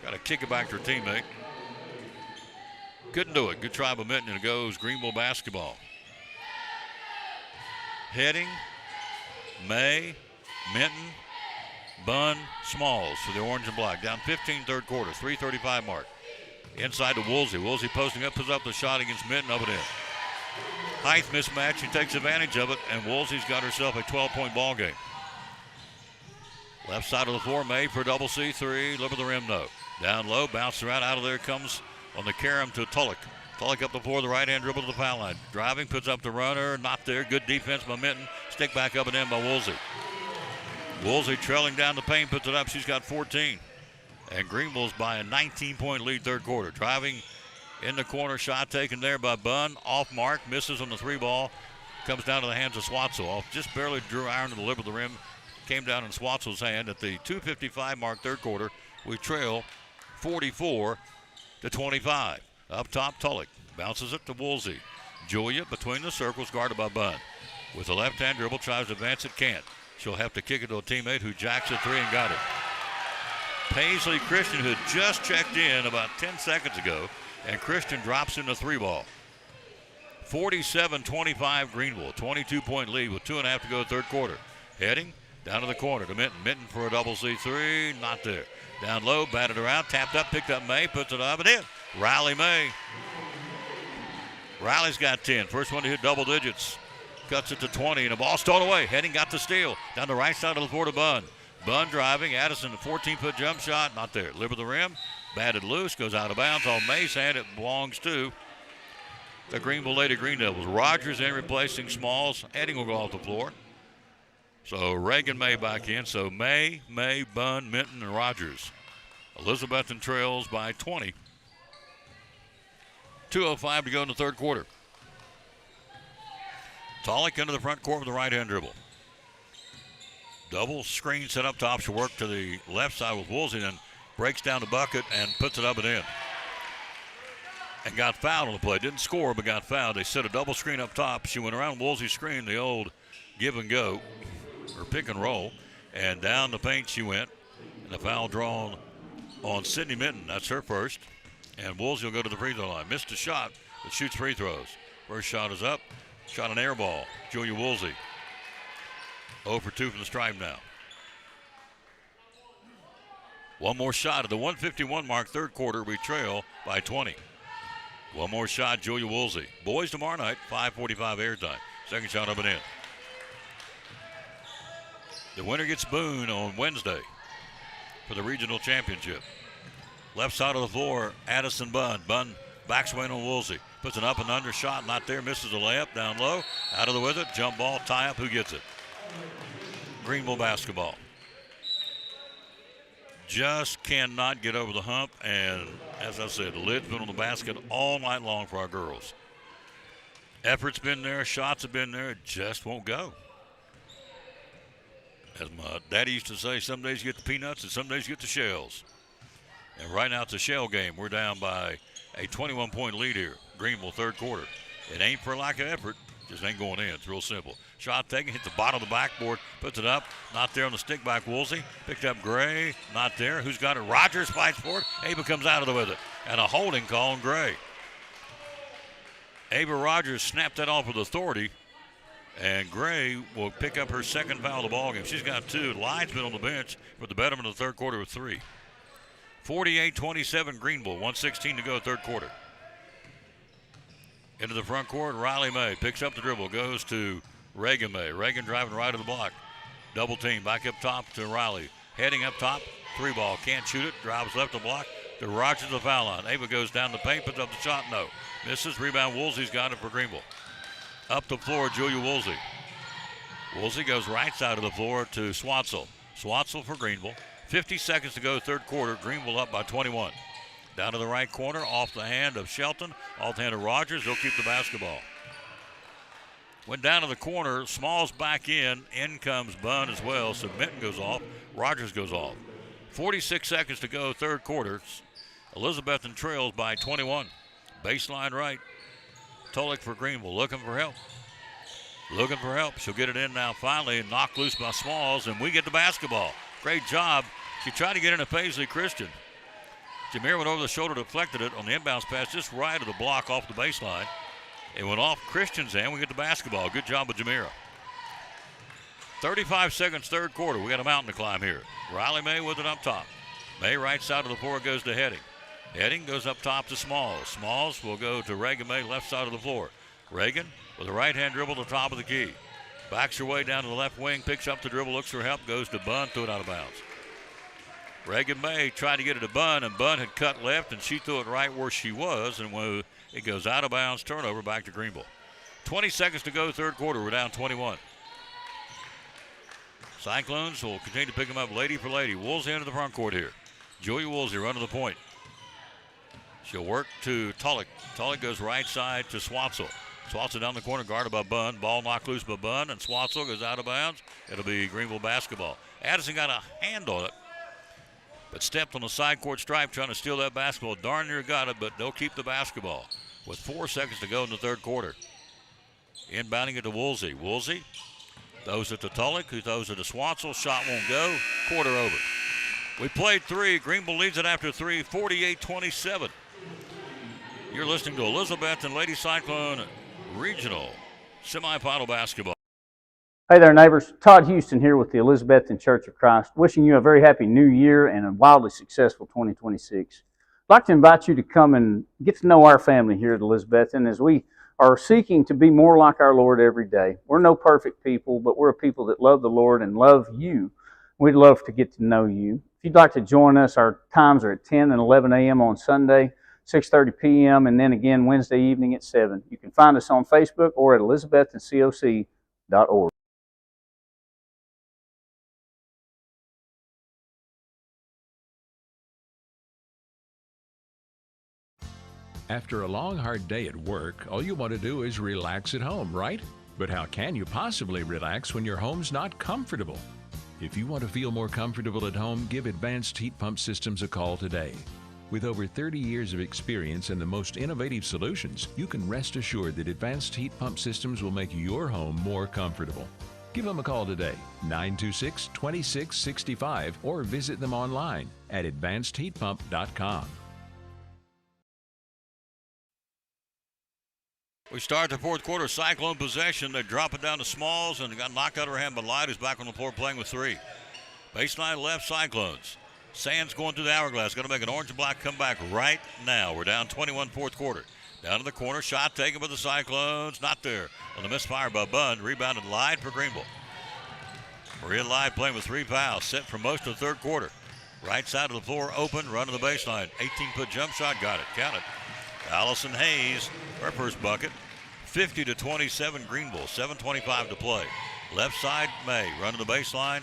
A: Got to kick it back to her teammate. Couldn't do it. Good try by Minton, and it goes Greeneville basketball. Heading, May, Minton, Bunn, Smalls for the orange and black. Down 15 third quarter, 3:35 mark. Inside to Woolsey. Woolsey posting up, puts up the shot against Minton, up and in. Height mismatch, she takes advantage of it, and Woolsey's got herself a 12-point ball game. Left side of the floor, May for double C3, lip of the rim, no. Down low, bounce around, out of there comes on the carom to Tulloch. Tulloch up the floor, the right-hand dribble to the foul line. Driving, puts up the runner, not there. Good defense by Minton. Stick back up and in by Woolsey. Woolsey trailing down the paint, puts it up. She's got 14. And Greeneville's by a 19-point lead third quarter. Driving in the corner, shot taken there by Bunn. Off mark, misses on the three ball. Comes down to the hands of Swatzel. Just barely drew iron to the lip of the rim. Came down in Swatzel's hand at the 2:55 mark third quarter. We trail 44-25. Up top, Tulloch bounces it to Woolsey. Julia between the circles, guarded by Bunn. With the left-hand dribble, tries to advance it, can't. She'll have to kick it to a teammate who jacks a three and got it. Paisley Christian, who had just checked in about 10 seconds ago, and Christian drops in the three ball. 47-25 Greeneville, 22-point lead with 2.5 to go third quarter. Heading down to the corner to Minton. Minton for a double C3, not there. Down low, batted around, tapped up, picked up May, puts it up and in. Riley May. Riley's got 10. First one to hit double digits. Cuts it to 20, and the ball stolen away. Heading got the steal. Down the right side of the floor to Bunn. Bunn driving. Addison, a 14-foot jump shot. Not there. Lip of the rim. Batted loose. Goes out of bounds. On May's hand, it belongs to the Greeneville Lady Green Devils. Rogers in replacing Smalls. Heading will go off the floor. So Reagan May back in. So May, Bunn, Minton, and Rogers. Elizabethton trails by 20. 2:05 to go in the third quarter. Tulloch into the front court with the right-hand dribble. Double screen set up top. She'll work to the left side with Woolsey, then breaks down the bucket and puts it up and in. And got fouled on the play. Didn't score, but got fouled. They set a double screen up top. She went around Woolsey's screen, the old give and go, or pick and roll, and down the paint she went. And the foul drawn on Sydney Minton. That's her first. And Woolsey will go to the free throw line. Missed a shot, but shoots free throws. First shot is up. Shot an air ball. Julia Woolsey. 0 for 2 from the stripe now. One more shot at the 1:51 mark, third quarter. We trail by 20. One more shot, Julia Woolsey. Boys tomorrow night, 5:45 airtime. Second shot up and in. The winner gets Boone on Wednesday for the regional championship. Left side of the floor, Addison Bunn. Bunn backswing on Woolsey. Puts an up and under shot, not there. Misses a layup down low. Out of the with it. Jump ball, tie up. Who gets it? Greeneville basketball. Just cannot get over the hump. And as I said, the lid's been on the basket all night long for our girls. Effort's been there. Shots have been there. It just won't go. As my daddy used to say, some days you get the peanuts and some days you get the shells. And right now it's a shell game. We're down by a 21-point lead here. Greeneville third quarter. It ain't for lack of effort. Just ain't going in. It's real simple. Shot taken, hit the bottom of the backboard, puts it up. Not there on the stick back. Woolsey picked up Gray. Not there. Who's got it? Rogers fights for it. Ava comes out of the with it. And a holding call on Gray. Ava Rogers snapped that off with authority. And Gray will pick up her second foul of the ball game. She's got 2. Lyne's been on the bench for the betterment of the third quarter with 3. 48-27 Greeneville. 1:16 to go third quarter. Into the front court, Riley May picks up the dribble, goes to Reagan May. Reagan driving right of the block. Double team back up top to Riley. Heading up top, three ball, can't shoot it. Drives left the block to Rogers the foul line. Ava goes down the paint, puts up the shot, no. Misses, rebound, Woolsey's got it for Greeneville. Up the floor, Julia Woolsey. Woolsey goes right side of the floor to Swatzel. Swatzel for Greeneville. 50 seconds to go, third quarter. Greeneville up by 21. Down to the right corner, off the hand of Shelton, off the hand of Rogers. They'll keep the basketball. Went down to the corner. Smalls back in. In comes Bunn as well. So Minton goes off. Rogers goes off. 46 seconds to go, third quarter. Elizabethton trails by 21. Baseline right. Tolick for Greeneville, looking for help. Looking for help. She'll get it in now finally. Knocked loose by Smalls, and we get the basketball. Great job. She tried to get into Paisley Christian. Jameer went over the shoulder, deflected it on the inbounds pass, just right of the block off the baseline. It went off Christian's hand. We get the basketball. Good job with Jamira. 35 seconds, third quarter. We got a mountain to climb here. Riley May with it up top. May right side of the floor goes to Heading. Heading goes up top to Smalls. Smalls will go to Reagan May, left side of the floor. Reagan with a right-hand dribble to the top of the key. Backs her way down to the left wing, picks up the dribble, looks for help, goes to Bunn, threw it out of bounds. Reagan May tried to get it to Bunn, and Bunn had cut left, and she threw it right where she was, and it goes out of bounds, turnover back to Greeneville. 20 seconds to go, third quarter. We're down 21. Cyclones will continue to pick them up lady for lady. Woolsey into the front court here. Julia Woolsey running the point. She'll work to Tolick. Tolick goes right side to Swatzel. Swatzel down the corner, guarded by Bunn. Ball knocked loose by Bunn, and Swatzel goes out of bounds. It'll be Greeneville basketball. Addison got a hand on it, but stepped on the side court stripe trying to steal that basketball. Darn near got it, but they'll keep the basketball with 4 seconds to go in the third quarter. Inbounding it to Woolsey. Woolsey throws it to Tolick, who throws it to Swatzel. Shot won't go. Quarter over. We played three. Greeneville leads it after three, 48-27. You're listening to Elizabethton Lady Cyclone Regional Semifinal Basketball.
K: Hey there, neighbors. Todd Houston here with the Elizabethton Church of Christ, wishing you a very happy new year and a wildly successful 2026. I'd like to invite you to come and get to know our family here at Elizabethton as we are seeking to be more like our Lord every day. We're no perfect people, but we're a people that love the Lord and love you. We'd love to get to know you. If you'd like to join us, our times are at 10 and 11 a.m. on Sunday, 6:30 p.m., and then again Wednesday evening at 7. You can find us on Facebook or at elizabettoncoc.org.
E: After a long, hard day at work, all you want to do is relax at home, right? But how can you possibly relax when your home's not comfortable? If you want to feel more comfortable at home, give Advanced Heat Pump Systems a call today. With over 30 years of experience and the most innovative solutions, you can rest assured that Advanced Heat Pump Systems will make your home more comfortable. Give them a call today, 926-2665, or visit them online at advancedheatpump.com.
A: We start the fourth quarter, Cyclone possession. They drop it down to Smalls, and it got knocked out of her hand by Light, who's back on the floor playing with three. Baseline left, Cyclones. Sands going through the hourglass. Going to make an orange and black comeback right now. We're down 21 fourth quarter. Down to the corner, shot taken by the Cyclones. Not there. On the misfire by Bunn. Rebounded Light for Greeneville. Maria Light playing with 3 fouls. Set for most of the third quarter. Right side of the floor open. Run to the baseline. 18-foot jump shot. Got it. Count it. Allison Hayes, her first bucket. 50-27 Greeneville. 7:25 to play. Left side, May. Run to the baseline.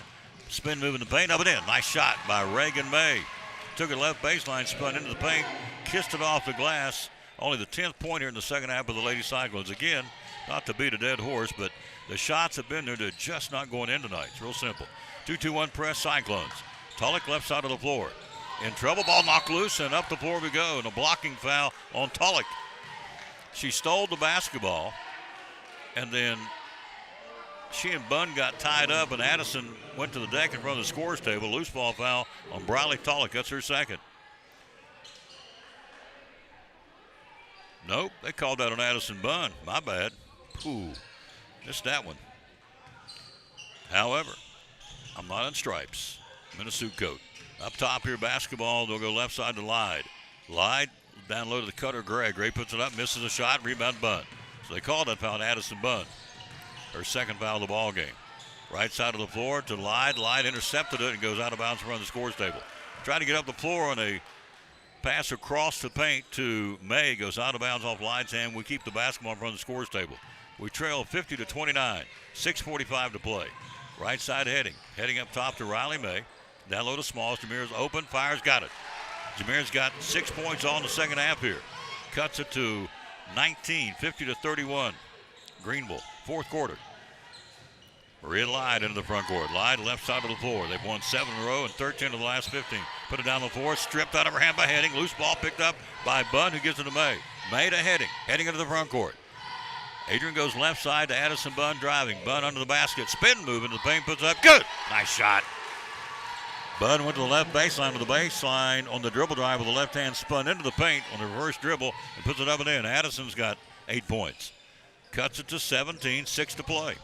A: Spin move in the paint. Up and in. Nice shot by Reagan May. Took it left baseline, spun into the paint, kissed it off the glass. Only the 10th point here in the second half of the Lady Cyclones. Again, not to beat a dead horse, but the shots have been there. They're just not going in tonight. It's real simple. 2-2-1 press, Cyclones. Tolick left side of the floor. In trouble, ball knocked loose, and up the floor we go. And a blocking foul on Tolick. She stole the basketball, and then she and Bunn got tied up, and Addison went to the deck in front of the scorer's table. Loose ball foul on Briley Tolick. That's her second. Nope, they called that on Addison Bunn. My bad. Ooh, missed that one. However, I'm not in stripes. I'm in a suit coat. Up top here, basketball. They'll go left side to Lyde. Lyde down low to the cutter, Gray. Gray puts it up, misses a shot, rebound Bunn. So they called that foul on Addison Bunn. Her second foul of the ball game. Right side of the floor to Lyde. Lyde intercepted it and goes out of bounds in front of the scores table. Tried to get up the floor on a pass across the paint to May. Goes out of bounds off Lyde's hand. We keep the basketball in front of the scores table. We trail 50-29. 6:45 to play. Right side Heading. Heading up top to Riley May. Down low to Smalls. Jameer's open. Fires. Got it. Jameer's got 6 points all in the second half here. Cuts it to 19, 50-31. Greeneville, fourth quarter. Maria Lyde into the front court. Lyde left side of the floor. They've won 7 in a row and 13 of the last 15. Put it down the floor. Stripped out of her hand by Heading. Loose ball picked up by Bunn, who gives it to May. May to Heading. Heading into the front court. Adrian goes left side to Addison Bunn driving. Bunn under the basket. Spin move into the paint. Puts up. Good. Nice shot. Bunn went to the left baseline with the baseline on the dribble drive with the left hand, spun into the paint on the reverse dribble and puts it up and in. Addison's got 8 points. Cuts it to 17, 6 to play.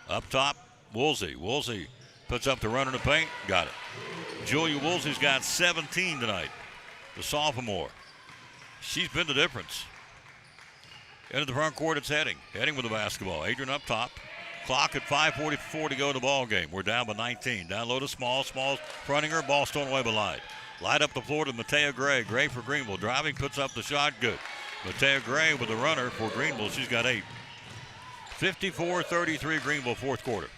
A: Up top, Woolsey. Woolsey puts up the run in the paint. Got it. Julia Woolsey's got 17 tonight. The sophomore. She's been the difference. Into the front court, it's Heading. Heading with the basketball. Adrian up top. Clock at 5:44 to go in the ball game. We're down by 19. Down low to Smalls. Smalls fronting her. Ball stolen away by Lyde. Lyde up the floor to Matea Gray. Gray for Greeneville. Driving, puts up the shot. Good. Matea Gray with the runner for Greeneville. She's got 8. 54-33 Greeneville, fourth quarter.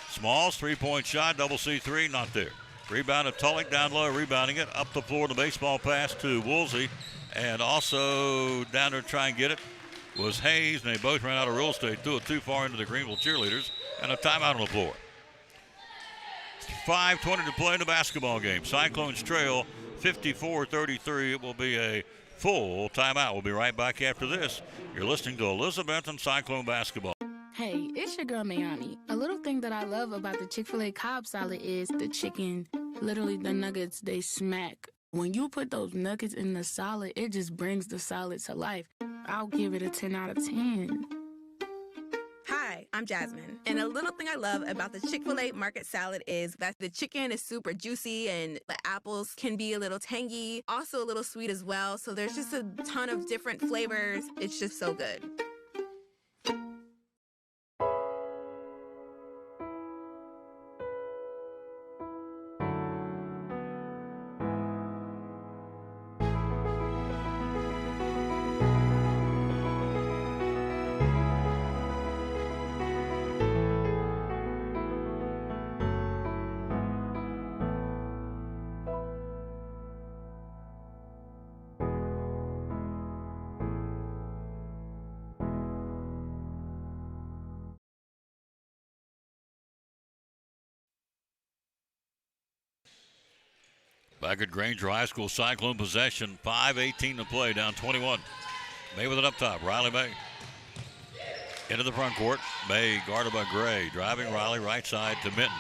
A: Smalls, three-point shot. Double C3, not there. Rebounded Tulloch down low, rebounding it. Up the floor, the baseball pass to Woolsey. And also down there to try and get it was Hayes, and they both ran out of real estate, threw it too far into the Greeneville cheerleaders, and a timeout on the floor. 5:20 to play in the basketball game. Cyclones trail 54-33. It will be a full timeout. We'll be right back after this. You're listening to Elizabethton Cyclone basketball.
L: Hey, it's your girl Mayani. A little thing that I love about the Chick-fil-A Cobb salad is the chicken. Literally, the nuggets, they smack. When you put those nuggets in the salad, it just brings the salad to life. I'll give it a 10 out of 10.
M: Hi, I'm Jasmine. And a little thing I love about the Chick-fil-A market salad is that the chicken is super juicy and the apples can be a little tangy, also a little sweet as well. So there's just a ton of different flavors. It's just so good.
A: Back at Granger High School, Cyclone possession, 5:18 to play, down 21. May with it up top, Riley May. Into the front court, May guarded by Gray. Driving Riley right side to Minton.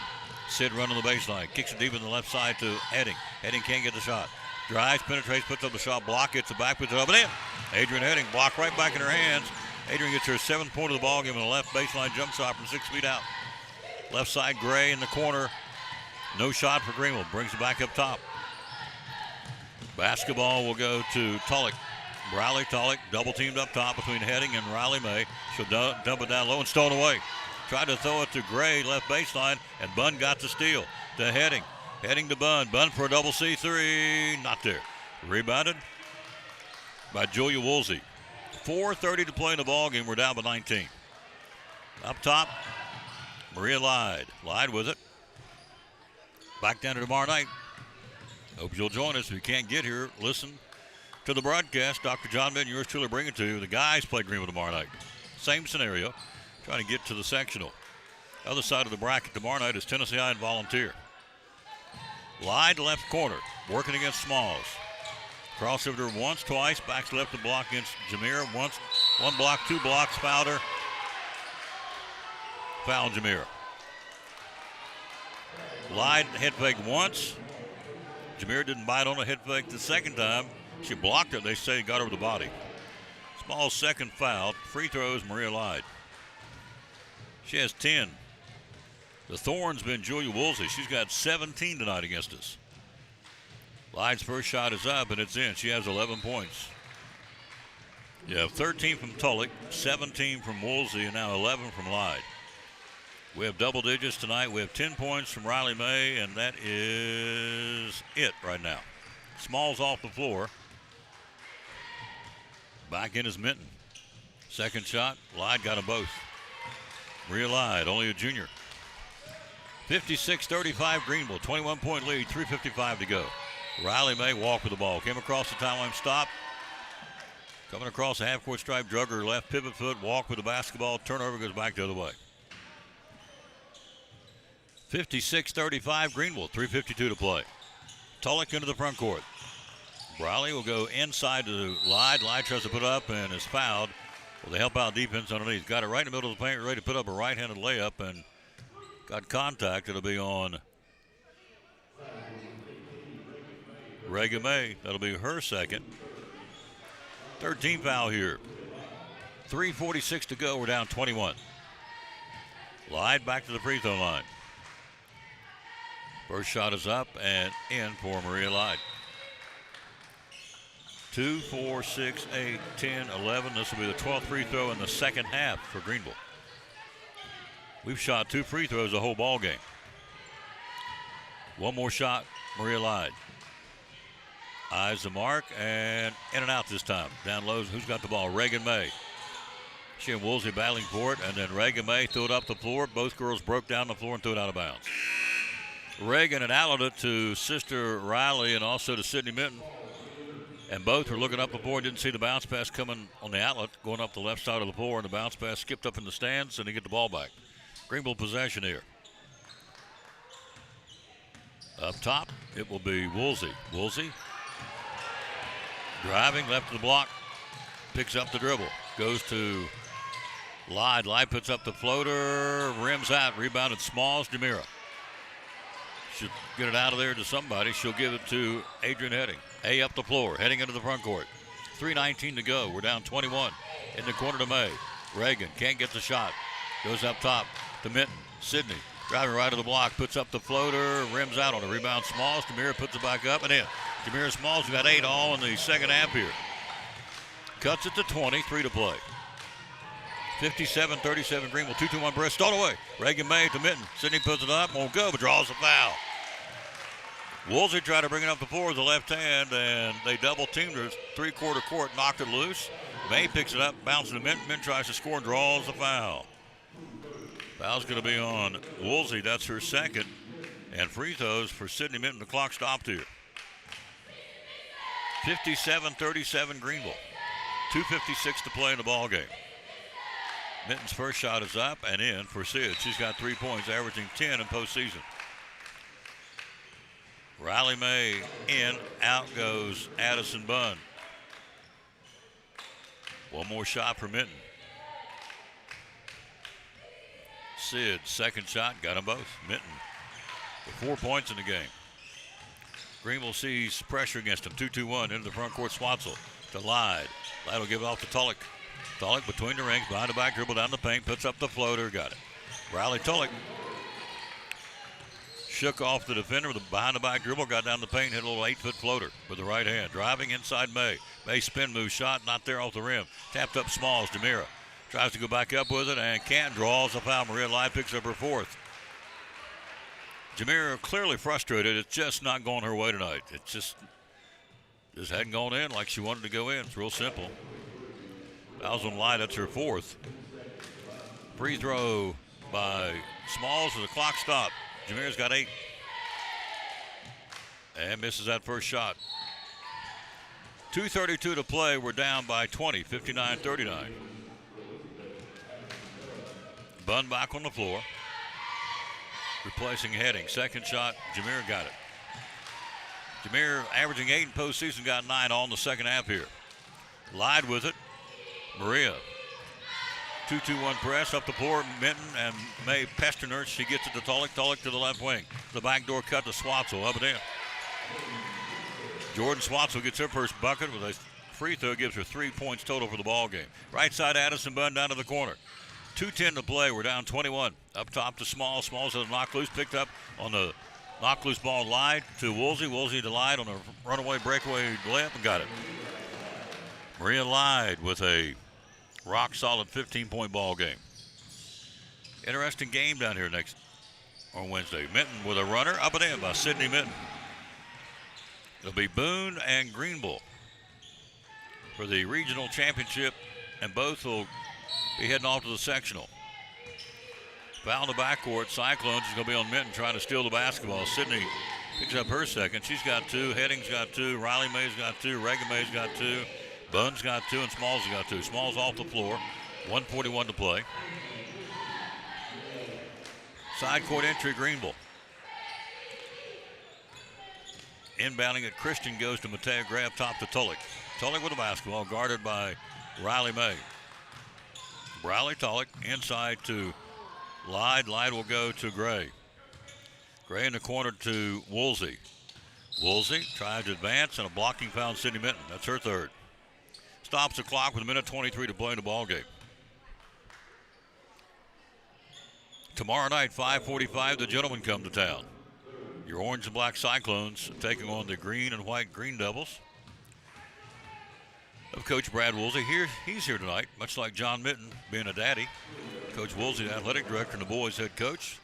A: Sid running the baseline, kicks it deep in the left side to Heading. Heading can't get the shot. Drives, penetrates, puts up the shot, block, gets it back, puts it up and in. Adrian Heading, block right back in her hands. Adrian gets her 7th point of the ball game in a left baseline jump shot from 6 feet out. Left side, Gray in the corner. No shot for Greeneville, brings it back up top. Basketball will go to Tulloch. Riley Tulloch double teamed up top between Heading and Riley May. She'll dump it down low and stolen away. Tried to throw it to Gray, left baseline, and Bunn got the steal to Heading. Heading to Bunn. Bunn for a double C3. Not there. Rebounded by Julia Woolsey. 4:30 to play in the ball game. We're down by 19. Up top, Maria Lyde. Lyde with it. Back down to tomorrow night. Hope you'll join us. If you can't get here, listen to the broadcast. Dr. John Benton, yours truly, bring it to you. The guys play Greeneville tomorrow night. Same scenario, trying to get to the sectional. Other side of the bracket tomorrow night is Tennessee High and Volunteer. Lyde left corner, working against Smalls. Crossover to her once, twice, backs left to block against Jameer. Once, one block, 2 blocks, fouled her. Fouled Jameer. Lyde head fake once. Jameer didn't bite on a head fake the second time. She blocked it. They say got over the body. Small's second foul. Free throws, Maria Lyde. She has 10. The thorn's been Julia Woolsey. She's got 17 tonight against us. Lyde's first shot is up, and it's in. She has 11 points. You have 13 from Tulloch, 17 from Woolsey, and now 11 from Lyde. We have double digits tonight. We have 10 points from Riley May, and that is it right now. Smalls off the floor. Back in is Minton. Second shot, Lyde got them both. Maria Lyde, only a junior. 56-35 Greeneville, 21-point lead, 3:55 to go. Riley May walked with the ball, came across the timeline, stop. Coming across the half-court stripe, drug her left pivot foot, walk with the basketball, turnover, goes back the other way. 56-35 Greeneville, 3:52 to play. Tulloch into the front court. Briley will go inside to Lyde. Lyde tries to put up and is fouled. Well, they help out defense underneath. Got it right in the middle of the paint, ready to put up a right-handed layup and got contact. It'll be on Reagan May. That'll be her second. 13 foul here. 3:46 to go. We're down 21. Lyde back to the free throw line. First shot is up and in for Maria Lyde. 2, 4, 6, 8, 10, 11. This will be the 12th free throw in the second half for Greeneville. We've shot 2 free throws the whole ball game. One more shot, Maria Lyde. Eyes the mark and in and out this time. Down low, who's got the ball? Reagan May. She and Woolsey battling for it, and then Reagan May threw it up the floor. Both girls broke down the floor and threw it out of bounds. Reagan had outed it to sister Riley and also to Sydney Minton. And both were looking up the floor, didn't see the bounce pass coming on the outlet, going up the left side of the floor, and the bounce pass skipped up in the stands, and they get the ball back. Greeneville possession here. Up top, it will be Woolsey. Woolsey driving left of the block, picks up the dribble, goes to Lyde. Lyde puts up the floater, rims out, rebounded Smalls. Jamira should get it out of there to somebody. She'll give it to Adrian Heading. A up the floor, heading into the front court. 3:19 to go. We're down 21. In the corner to May. Reagan can't get the shot. Goes up top to Minton. Sydney driving right to the block, puts up the floater, rims out on the rebound. Smalls. Jamira puts it back up and in. Jamira Smalls got 8 all in the second half here. Cuts it to 20, 3 to play. 57-37 Greeneville, 2-2-1 Brist, stole away. Reagan May to Minton. Sydney puts it up, won't go, but draws a foul. Woolsey tried to bring it up the floor with the left hand, and they double-teamed her. Three-quarter court, knocked it loose. May picks it up, bounces to Minton. Minton tries to score and draws a foul. Foul's going to be on Woolsey. That's her second. And free throws for Sydney Minton. The clock stopped here. 57-37 Greeneville. 2:56 to play in the ball game. Minton's first shot is up and in for Sid. She's got 3 points, averaging 10 in postseason. Riley May in, out goes Addison Bunn. One more shot for Minton. Sid, second shot, got them both. Minton with 4 points in the game. Greeneville sees pressure against him. 2-2-1 into the front court. Swansel to Lyde. Lyde will give it off to Tulloch. Tulloch between the rings, behind the back, dribble down the paint, puts up the floater, got it. Riley Tulloch shook off the defender with a behind the back dribble, got down the paint, hit a little 8-foot floater with the right hand. Driving inside May. May spin move shot, not there off the rim. Tapped up Smalls. Jamira tries to go back up with it and can't. Draws a foul. Maria Lyde picks up her fourth. Jamira clearly frustrated. It's just not going her way tonight. It just hadn't gone in like she wanted to go in. It's real simple. Fouls on Lyde, that's her fourth. Free throw by Smalls as the clock stopped. Jamira's got 8. And misses that first shot. 2:32 to play. We're down by 20, 59-39. Bunn back on the floor. Replacing Heading. Second shot, Jamira got it. Jamira averaging 8 in postseason, got 9 all in the second half here. Lyde with it. Maria. 2-2-1 press up the floor. Minton and May pestering her. She gets it to Tulloch. Tulloch to the left wing. The backdoor cut to Swansel. Up and in. Jordan Swansel gets her first bucket with a free throw. Gives her 3 points total for the ball game. Right side Addison Bunn down to the corner. 2:10 to play. We're down 21. Up top to Smalls. Smalls has a knock loose. Picked up on the knock loose ball. Lyde to Woolsey. Woolsey to Lyde on a runaway breakaway layup and got it. Maria Lyde with a rock solid 15-point ball game. Interesting game down here on Wednesday. Minton with a runner up and in by Sydney Minton. It'll be Boone and Greeneville for the regional championship, and both will be heading off to the sectional. Foul in the backcourt. Cyclones is going to be on Minton trying to steal the basketball. Sydney picks up her second. She's got 2. Heading's got 2. Riley May's got 2. Reagan May's got 2. Bunn's got 2. And Smalls has got 2. Smalls off the floor. 1:41 to play. Side court entry, Greeneville. Inbounding it, Christian goes to Matea Gray up top to Tulloch. Tulloch with the basketball, guarded by Riley May. Riley Tulloch inside to Lyde. Lyde will go to Gray. Gray in the corner to Woolsey. Woolsey tries to advance, and a blocking foul on Sydney Minton. That's her third. Stops the clock with 1:23 to play in the ball game. Tomorrow night, 5:45, the gentlemen come to town. Your orange and black Cyclones taking on the green and white Green Devils of Coach Brad Woolsey. He's here tonight, much like John Minton being a daddy. Coach Woolsey, the athletic director, and the boys' head coach,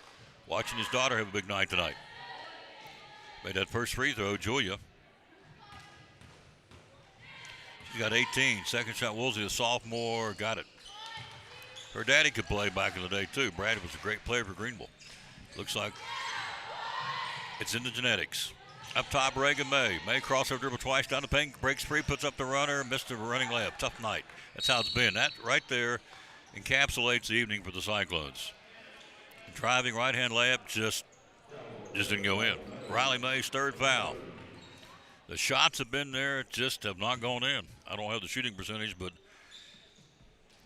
A: watching his daughter have a big night tonight. Made that first free throw, Julia. She's got 18. Second shot, Woolsey, a sophomore, got it. Her daddy could play back in the day, too. Brad was a great player for Greeneville. Looks like it's in the genetics. Up top, Reagan May. May crossover dribble twice down the paint, breaks free, puts up the runner, missed a running layup. Tough night. That's how it's been. That right there encapsulates the evening for the Cyclones. Driving right-hand layup just didn't go in. Riley May's third foul. The shots have been there, just have not gone in. I don't have the shooting percentage, but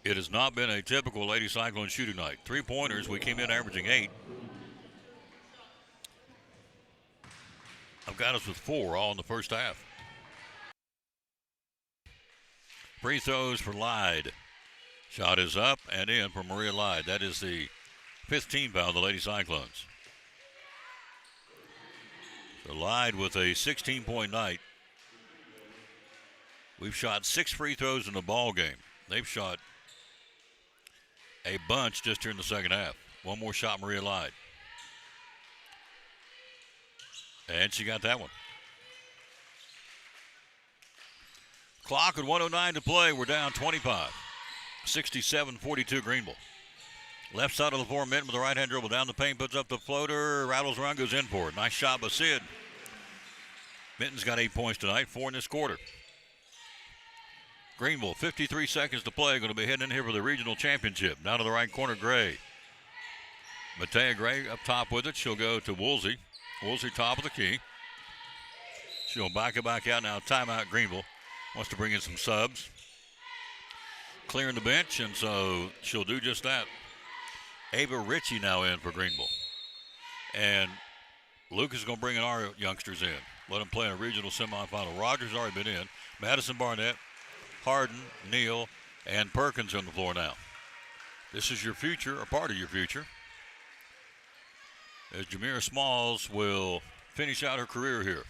A: it has not been a typical Lady Cyclone shooting night. 3-pointers, we came in averaging 8. I've got us with 4 all in the first half. Free throws for Lyde. Shot is up and in for Maria Lyde. That is the 5th team foul of the Lady Cyclones. So Lyde with a 16-point night. We've shot 6 free throws in the ball game. They've shot a bunch just here in the second half. One more shot, Maria Lyde. And she got that one. Clock at 1:09 to play. We're down 25. 67-42 Greeneville. Left side of the floor, Minton with the right-hand dribble. Down the paint, puts up the floater. Rattles around, goes in for it. Nice shot by Sid. Minton's got 8 points tonight, 4 in this quarter. Greeneville, 53 seconds to play. Going to be heading in here for the regional championship. Down to the right corner, Gray. Matea Gray up top with it. She'll go to Woolsey. Woolsey top of the key. She'll back it back out now. Timeout Greeneville. Wants to bring in some subs. Clearing the bench, and so she'll do just that. Ava Ritchie now in for Greeneville. And Luke is going to bring in our youngsters in. Let them play in a regional semifinal. Rogers already been in. Madison Barnett, Harden, Neal, and Perkins on the floor now. This is your future, or part of your future, as Jamira Smalls will finish out her career here.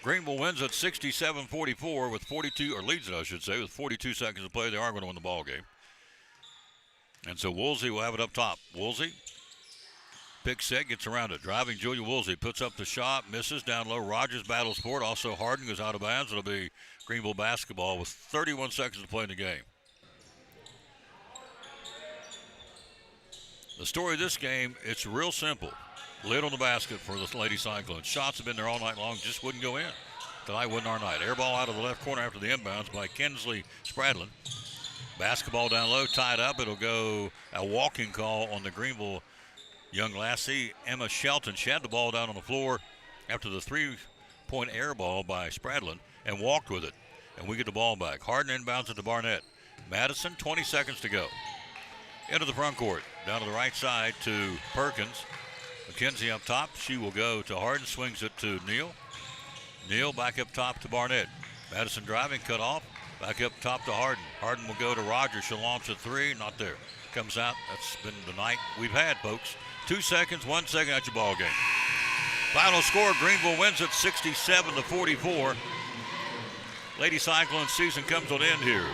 A: Greeneville wins at 67-44 with 42, or leads it, I should say, with 42 seconds to play. They are going to win the ball game. And so Woolsey will have it up top. Woolsey, pick set, gets around it. Driving Julia Woolsey, puts up the shot, misses down low. Rogers battles for it. Also Harden goes out of bounds. It'll be Greeneville basketball with 31 seconds to play in the game. The story of this game, it's real simple. Lid on the basket for the Lady Cyclones. Shots have been there all night long, just wouldn't go in. Tonight wasn't our night. Air ball out of the left corner after the inbounds by Kinsley Spradlin. Basketball down low, tied up. It'll go a walking call on the Greeneville young lassie, Emma Shelton. She had the ball down on the floor after the 3-point air ball by Spradlin and walked with it. And we get the ball back. Harden inbounds it to Barnett. Madison, 20 seconds to go. Into the front court. Down to the right side to Perkins. McKenzie up top. She will go to Harden. Swings it to Neal. Neal back up top to Barnett. Madison driving, cut off. Back up top to Harden. Harden will go to Rogers. She'll launch a 3. Not there. Comes out. That's been the night we've had, folks. 2 seconds, 1 second at your ball game. Final score, Greeneville wins it 67-44. Lady Cyclones season comes to an end here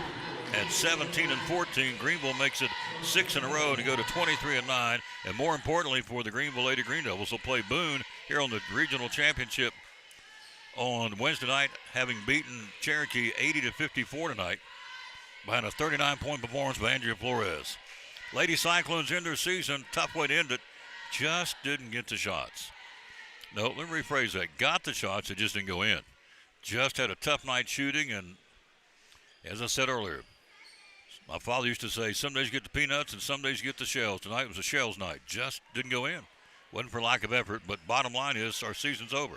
A: at 17-14. Greeneville makes it 6 in a row to go to 23-9. And more importantly for the Greeneville Lady Green Devils, will play Boone here on the regional championship on Wednesday night, having beaten Cherokee 80-54 tonight behind a 39-point performance by Andrea Flores. Lady Cyclones end their season. Tough way to end it. Just didn't get the shots. No, let me rephrase that. Got the shots, it just didn't go in. Just had a tough night shooting, and as I said earlier, my father used to say, some days you get the peanuts and some days you get the shells. Tonight was a shells night. Just didn't go in. Wasn't for lack of effort, but bottom line is our season's over.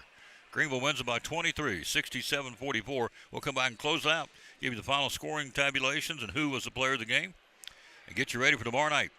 A: Greeneville wins it by 23, 67-44. We'll come back and close out, give you the final scoring tabulations and who was the player of the game, and get you ready for tomorrow night.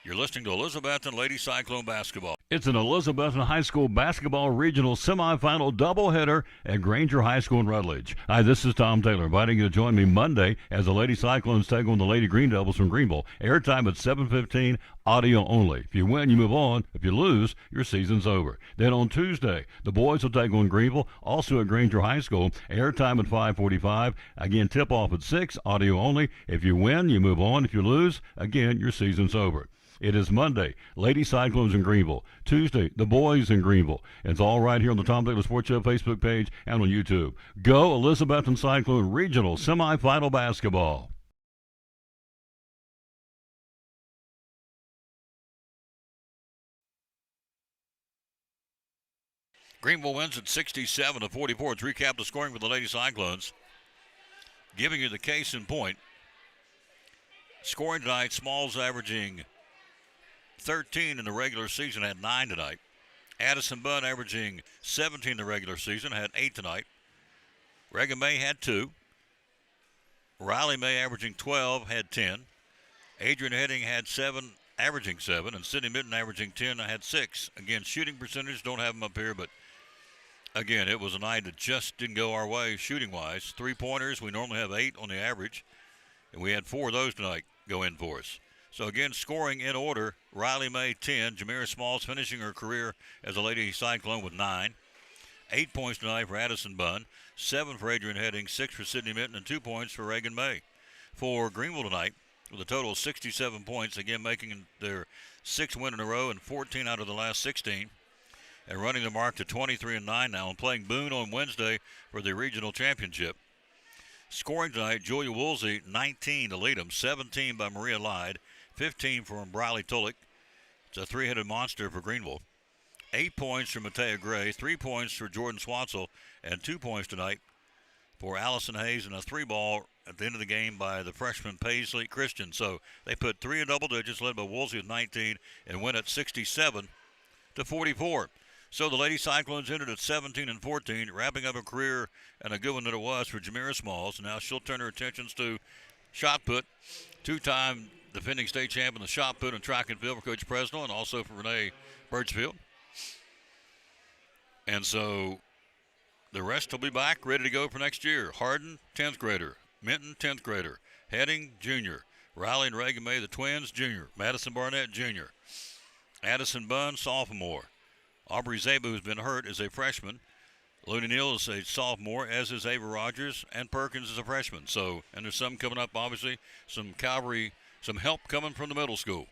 A: You're listening to Elizabethton Lady Cyclone Basketball. It's an Elizabethton High School basketball regional semifinal doubleheader at Granger High School in Rutledge. Hi, this is Tom Taylor, inviting you to join me Monday as the Lady Cyclones take on the Lady Green Devils from Greeneville. Airtime at 7:15, audio only. If you win, you move on. If you lose, your season's over. Then on Tuesday, the boys will take on Greeneville, also at Granger High School. Airtime at 5:45. Again, tip-off at 6, audio only. If you win, you move on. If you lose, again, your season's over. It is Monday, Lady Cyclones in Greeneville. Tuesday, the boys in Greeneville. It's all right here on the Tom Taylor Sports Show Facebook page and on YouTube. Go Elizabethton Cyclone Regional Semifinal Basketball. Greeneville wins at 67-44. Let's recap the scoring for the Lady Cyclones. Giving you the case in point. Scoring tonight, Smalls averaging 13 in the regular season, had 9 tonight. Addison Budd averaging 17 in the regular season, had 8 tonight. Reagan May had 2. Riley May averaging 12, had 10. Adrian Heading had 7, averaging 7. And Sydney Mitten averaging 10, had 6. Again, shooting percentage, don't have them up here, but again, it was a night that just didn't go our way shooting-wise. 3-pointers, we normally have 8 on the average, and we had 4 of those tonight go in for us. So, again, scoring in order, Riley May 10, Jamira Smalls finishing her career as a Lady Cyclone with 9. 8 points tonight for Addison Bunn, 7 for Adrian Heading, 6 for Sydney Mitten, and 2 points for Reagan May. For Greeneville tonight, with a total of 67 points, again making their 6th win in a row and 14 out of the last 16, and running the mark to 23-9 now, and playing Boone on Wednesday for the regional championship. Scoring tonight, Julia Woolsey, 19 to lead them, 17 by Maria Lyde, 15 from Briley Tulloch. It's a 3-headed monster for Greeneville. 8 points for Matea Gray, 3 points for Jordan Swatzel, and 2 points tonight for Allison Hayes, and a 3-ball at the end of the game by the freshman Paisley Christian. So they put 3 in double digits, led by Woolsey with 19, and win at 67-44. So the Lady Cyclones ended at 17-14, wrapping up a career and a good one that it was for Jamira Smalls. Now she'll turn her attentions to shot put, 2-time defending state champion, the shot put and track and field for Coach Presnell, and also for Renee Birchfield. And so the rest will be back, ready to go for next year. Hardin, 10th grader. Minton, 10th grader. Heading, junior. Riley and Reagan May, the twins, junior. Madison Barnett, junior. Addison Bunn, sophomore. Aubrey Zabu, who's been hurt, is a freshman. Looney Neal is a sophomore, as is Ava Rogers, and Perkins is a freshman. So, and there's some coming up, obviously, some cavalry, some help coming from the middle school,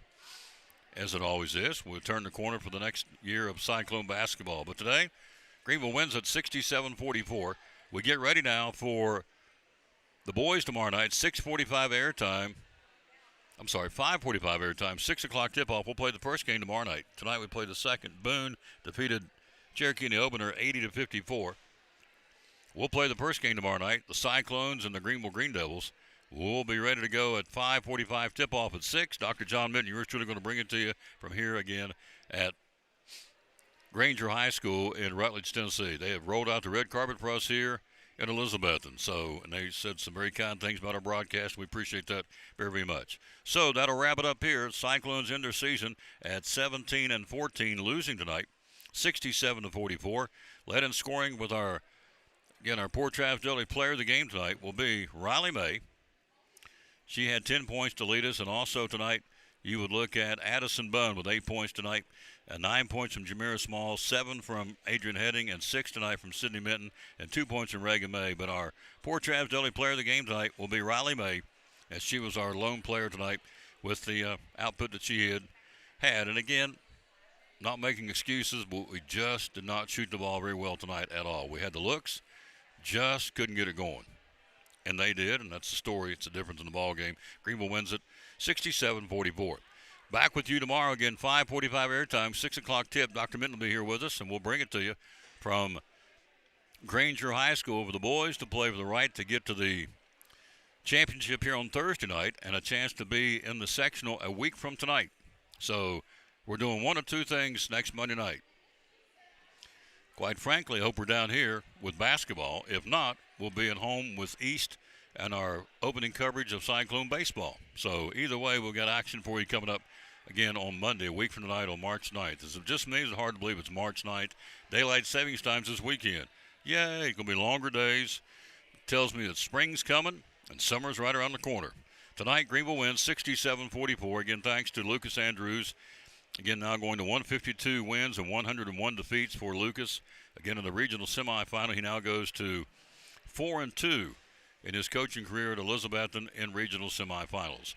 A: as it always is. We'll turn the corner for the next year of Cyclone basketball. But today, Greeneville wins at 67-44. We get ready now for the boys tomorrow night, 6:45 airtime. I'm sorry, 5:45 airtime, 6 o'clock tip-off. We'll play the first game tomorrow night. Tonight we play the second. Boone defeated Cherokee in the opener 80-54. We'll play the first game tomorrow night, the Cyclones and the Greeneville Green Devils. We'll be ready to go at 5:45 tip-off at 6. Dr. John Minton, yours truly going to bring it to you from here again at Granger High School in Rutledge, Tennessee. They have rolled out the red carpet for us here in Elizabethton. So, and they said some very kind things about our broadcast. We appreciate that very, very much. So that'll wrap it up here. Cyclones end their season at 17-14, losing tonight, 67-44. Led in scoring with our Port Travis Deli player of the game tonight will be Riley May. She had 10 points to lead us, and also tonight you would look at Addison Bunn with 8 points tonight, and 9 points from Jamira Small, 7 from Adrian Heading, and 6 tonight from Sydney Minton, and 2 points from Reagan May. But our Port Travis Deli player of the game tonight will be Riley May, as she was our lone player tonight with the output that she had. And again, not making excuses, but we just did not shoot the ball very well tonight at all. We had the looks, just couldn't get it going. And they did, and that's the story. It's the difference in the ball game. Greeneville wins it 67-44. Back with you tomorrow again, 5:45 airtime, 6 o'clock tip. Dr. Minton will be here with us, and we'll bring it to you from Granger High School for the boys to play for the right to get to the championship here on Thursday night and a chance to be in the sectional a week from tonight. So we're doing one of two things next Monday night. Quite frankly, I hope we're down here with basketball. If not, we'll be at home with East and our opening coverage of Cyclone baseball. So either way, we'll get action for you coming up again on Monday, a week from tonight on March 9th. It's just me, it's hard to believe it's March 9th. Daylight savings times this weekend. Yay, it's going to be longer days. Tells me that spring's coming and summer's right around the corner. Tonight, Greeneville wins 67-44. Again, thanks to Lucas Andrews. Again, now going to 152 wins and 101 defeats for Lucas. Again, in the regional semifinal, he now goes to 4-2 in his coaching career at Elizabethton in regional semifinals.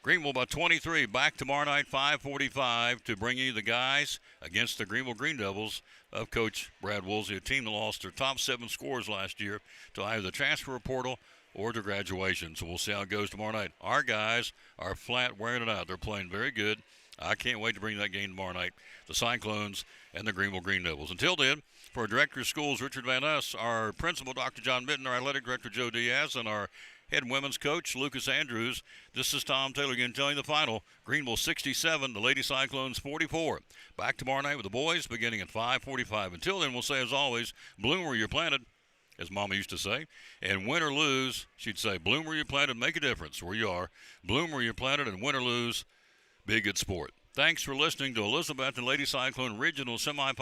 A: Greeneville by 23. Back tomorrow night, 5:45, to bring you the guys against the Greeneville Green Devils of Coach Brad Woolsey, a team that lost their top 7 scorers last year to either the transfer portal or to graduation. So we'll see how it goes tomorrow night. Our guys are flat wearing it out. They're playing very good. I can't wait to bring that game tomorrow night, the Cyclones and the Greeneville Green Devils. Until then, for our Director of Schools, Richard Van Ness, our Principal, Dr. John Mitten, our Athletic Director, Joe Diaz, and our Head Women's Coach, Lucas Andrews, this is Tom Taylor again telling you the final. Greeneville 67, the Lady Cyclones 44. Back tomorrow night with the boys beginning at 5:45. Until then, we'll say as always, bloom where you're planted, as Mama used to say. And win or lose, she'd say, bloom where you're planted, make a difference where you are. Bloom where you're planted, and win or lose, be a good sport. Thanks for listening to Elizabeth and Lady Cyclone Regional Semifinal.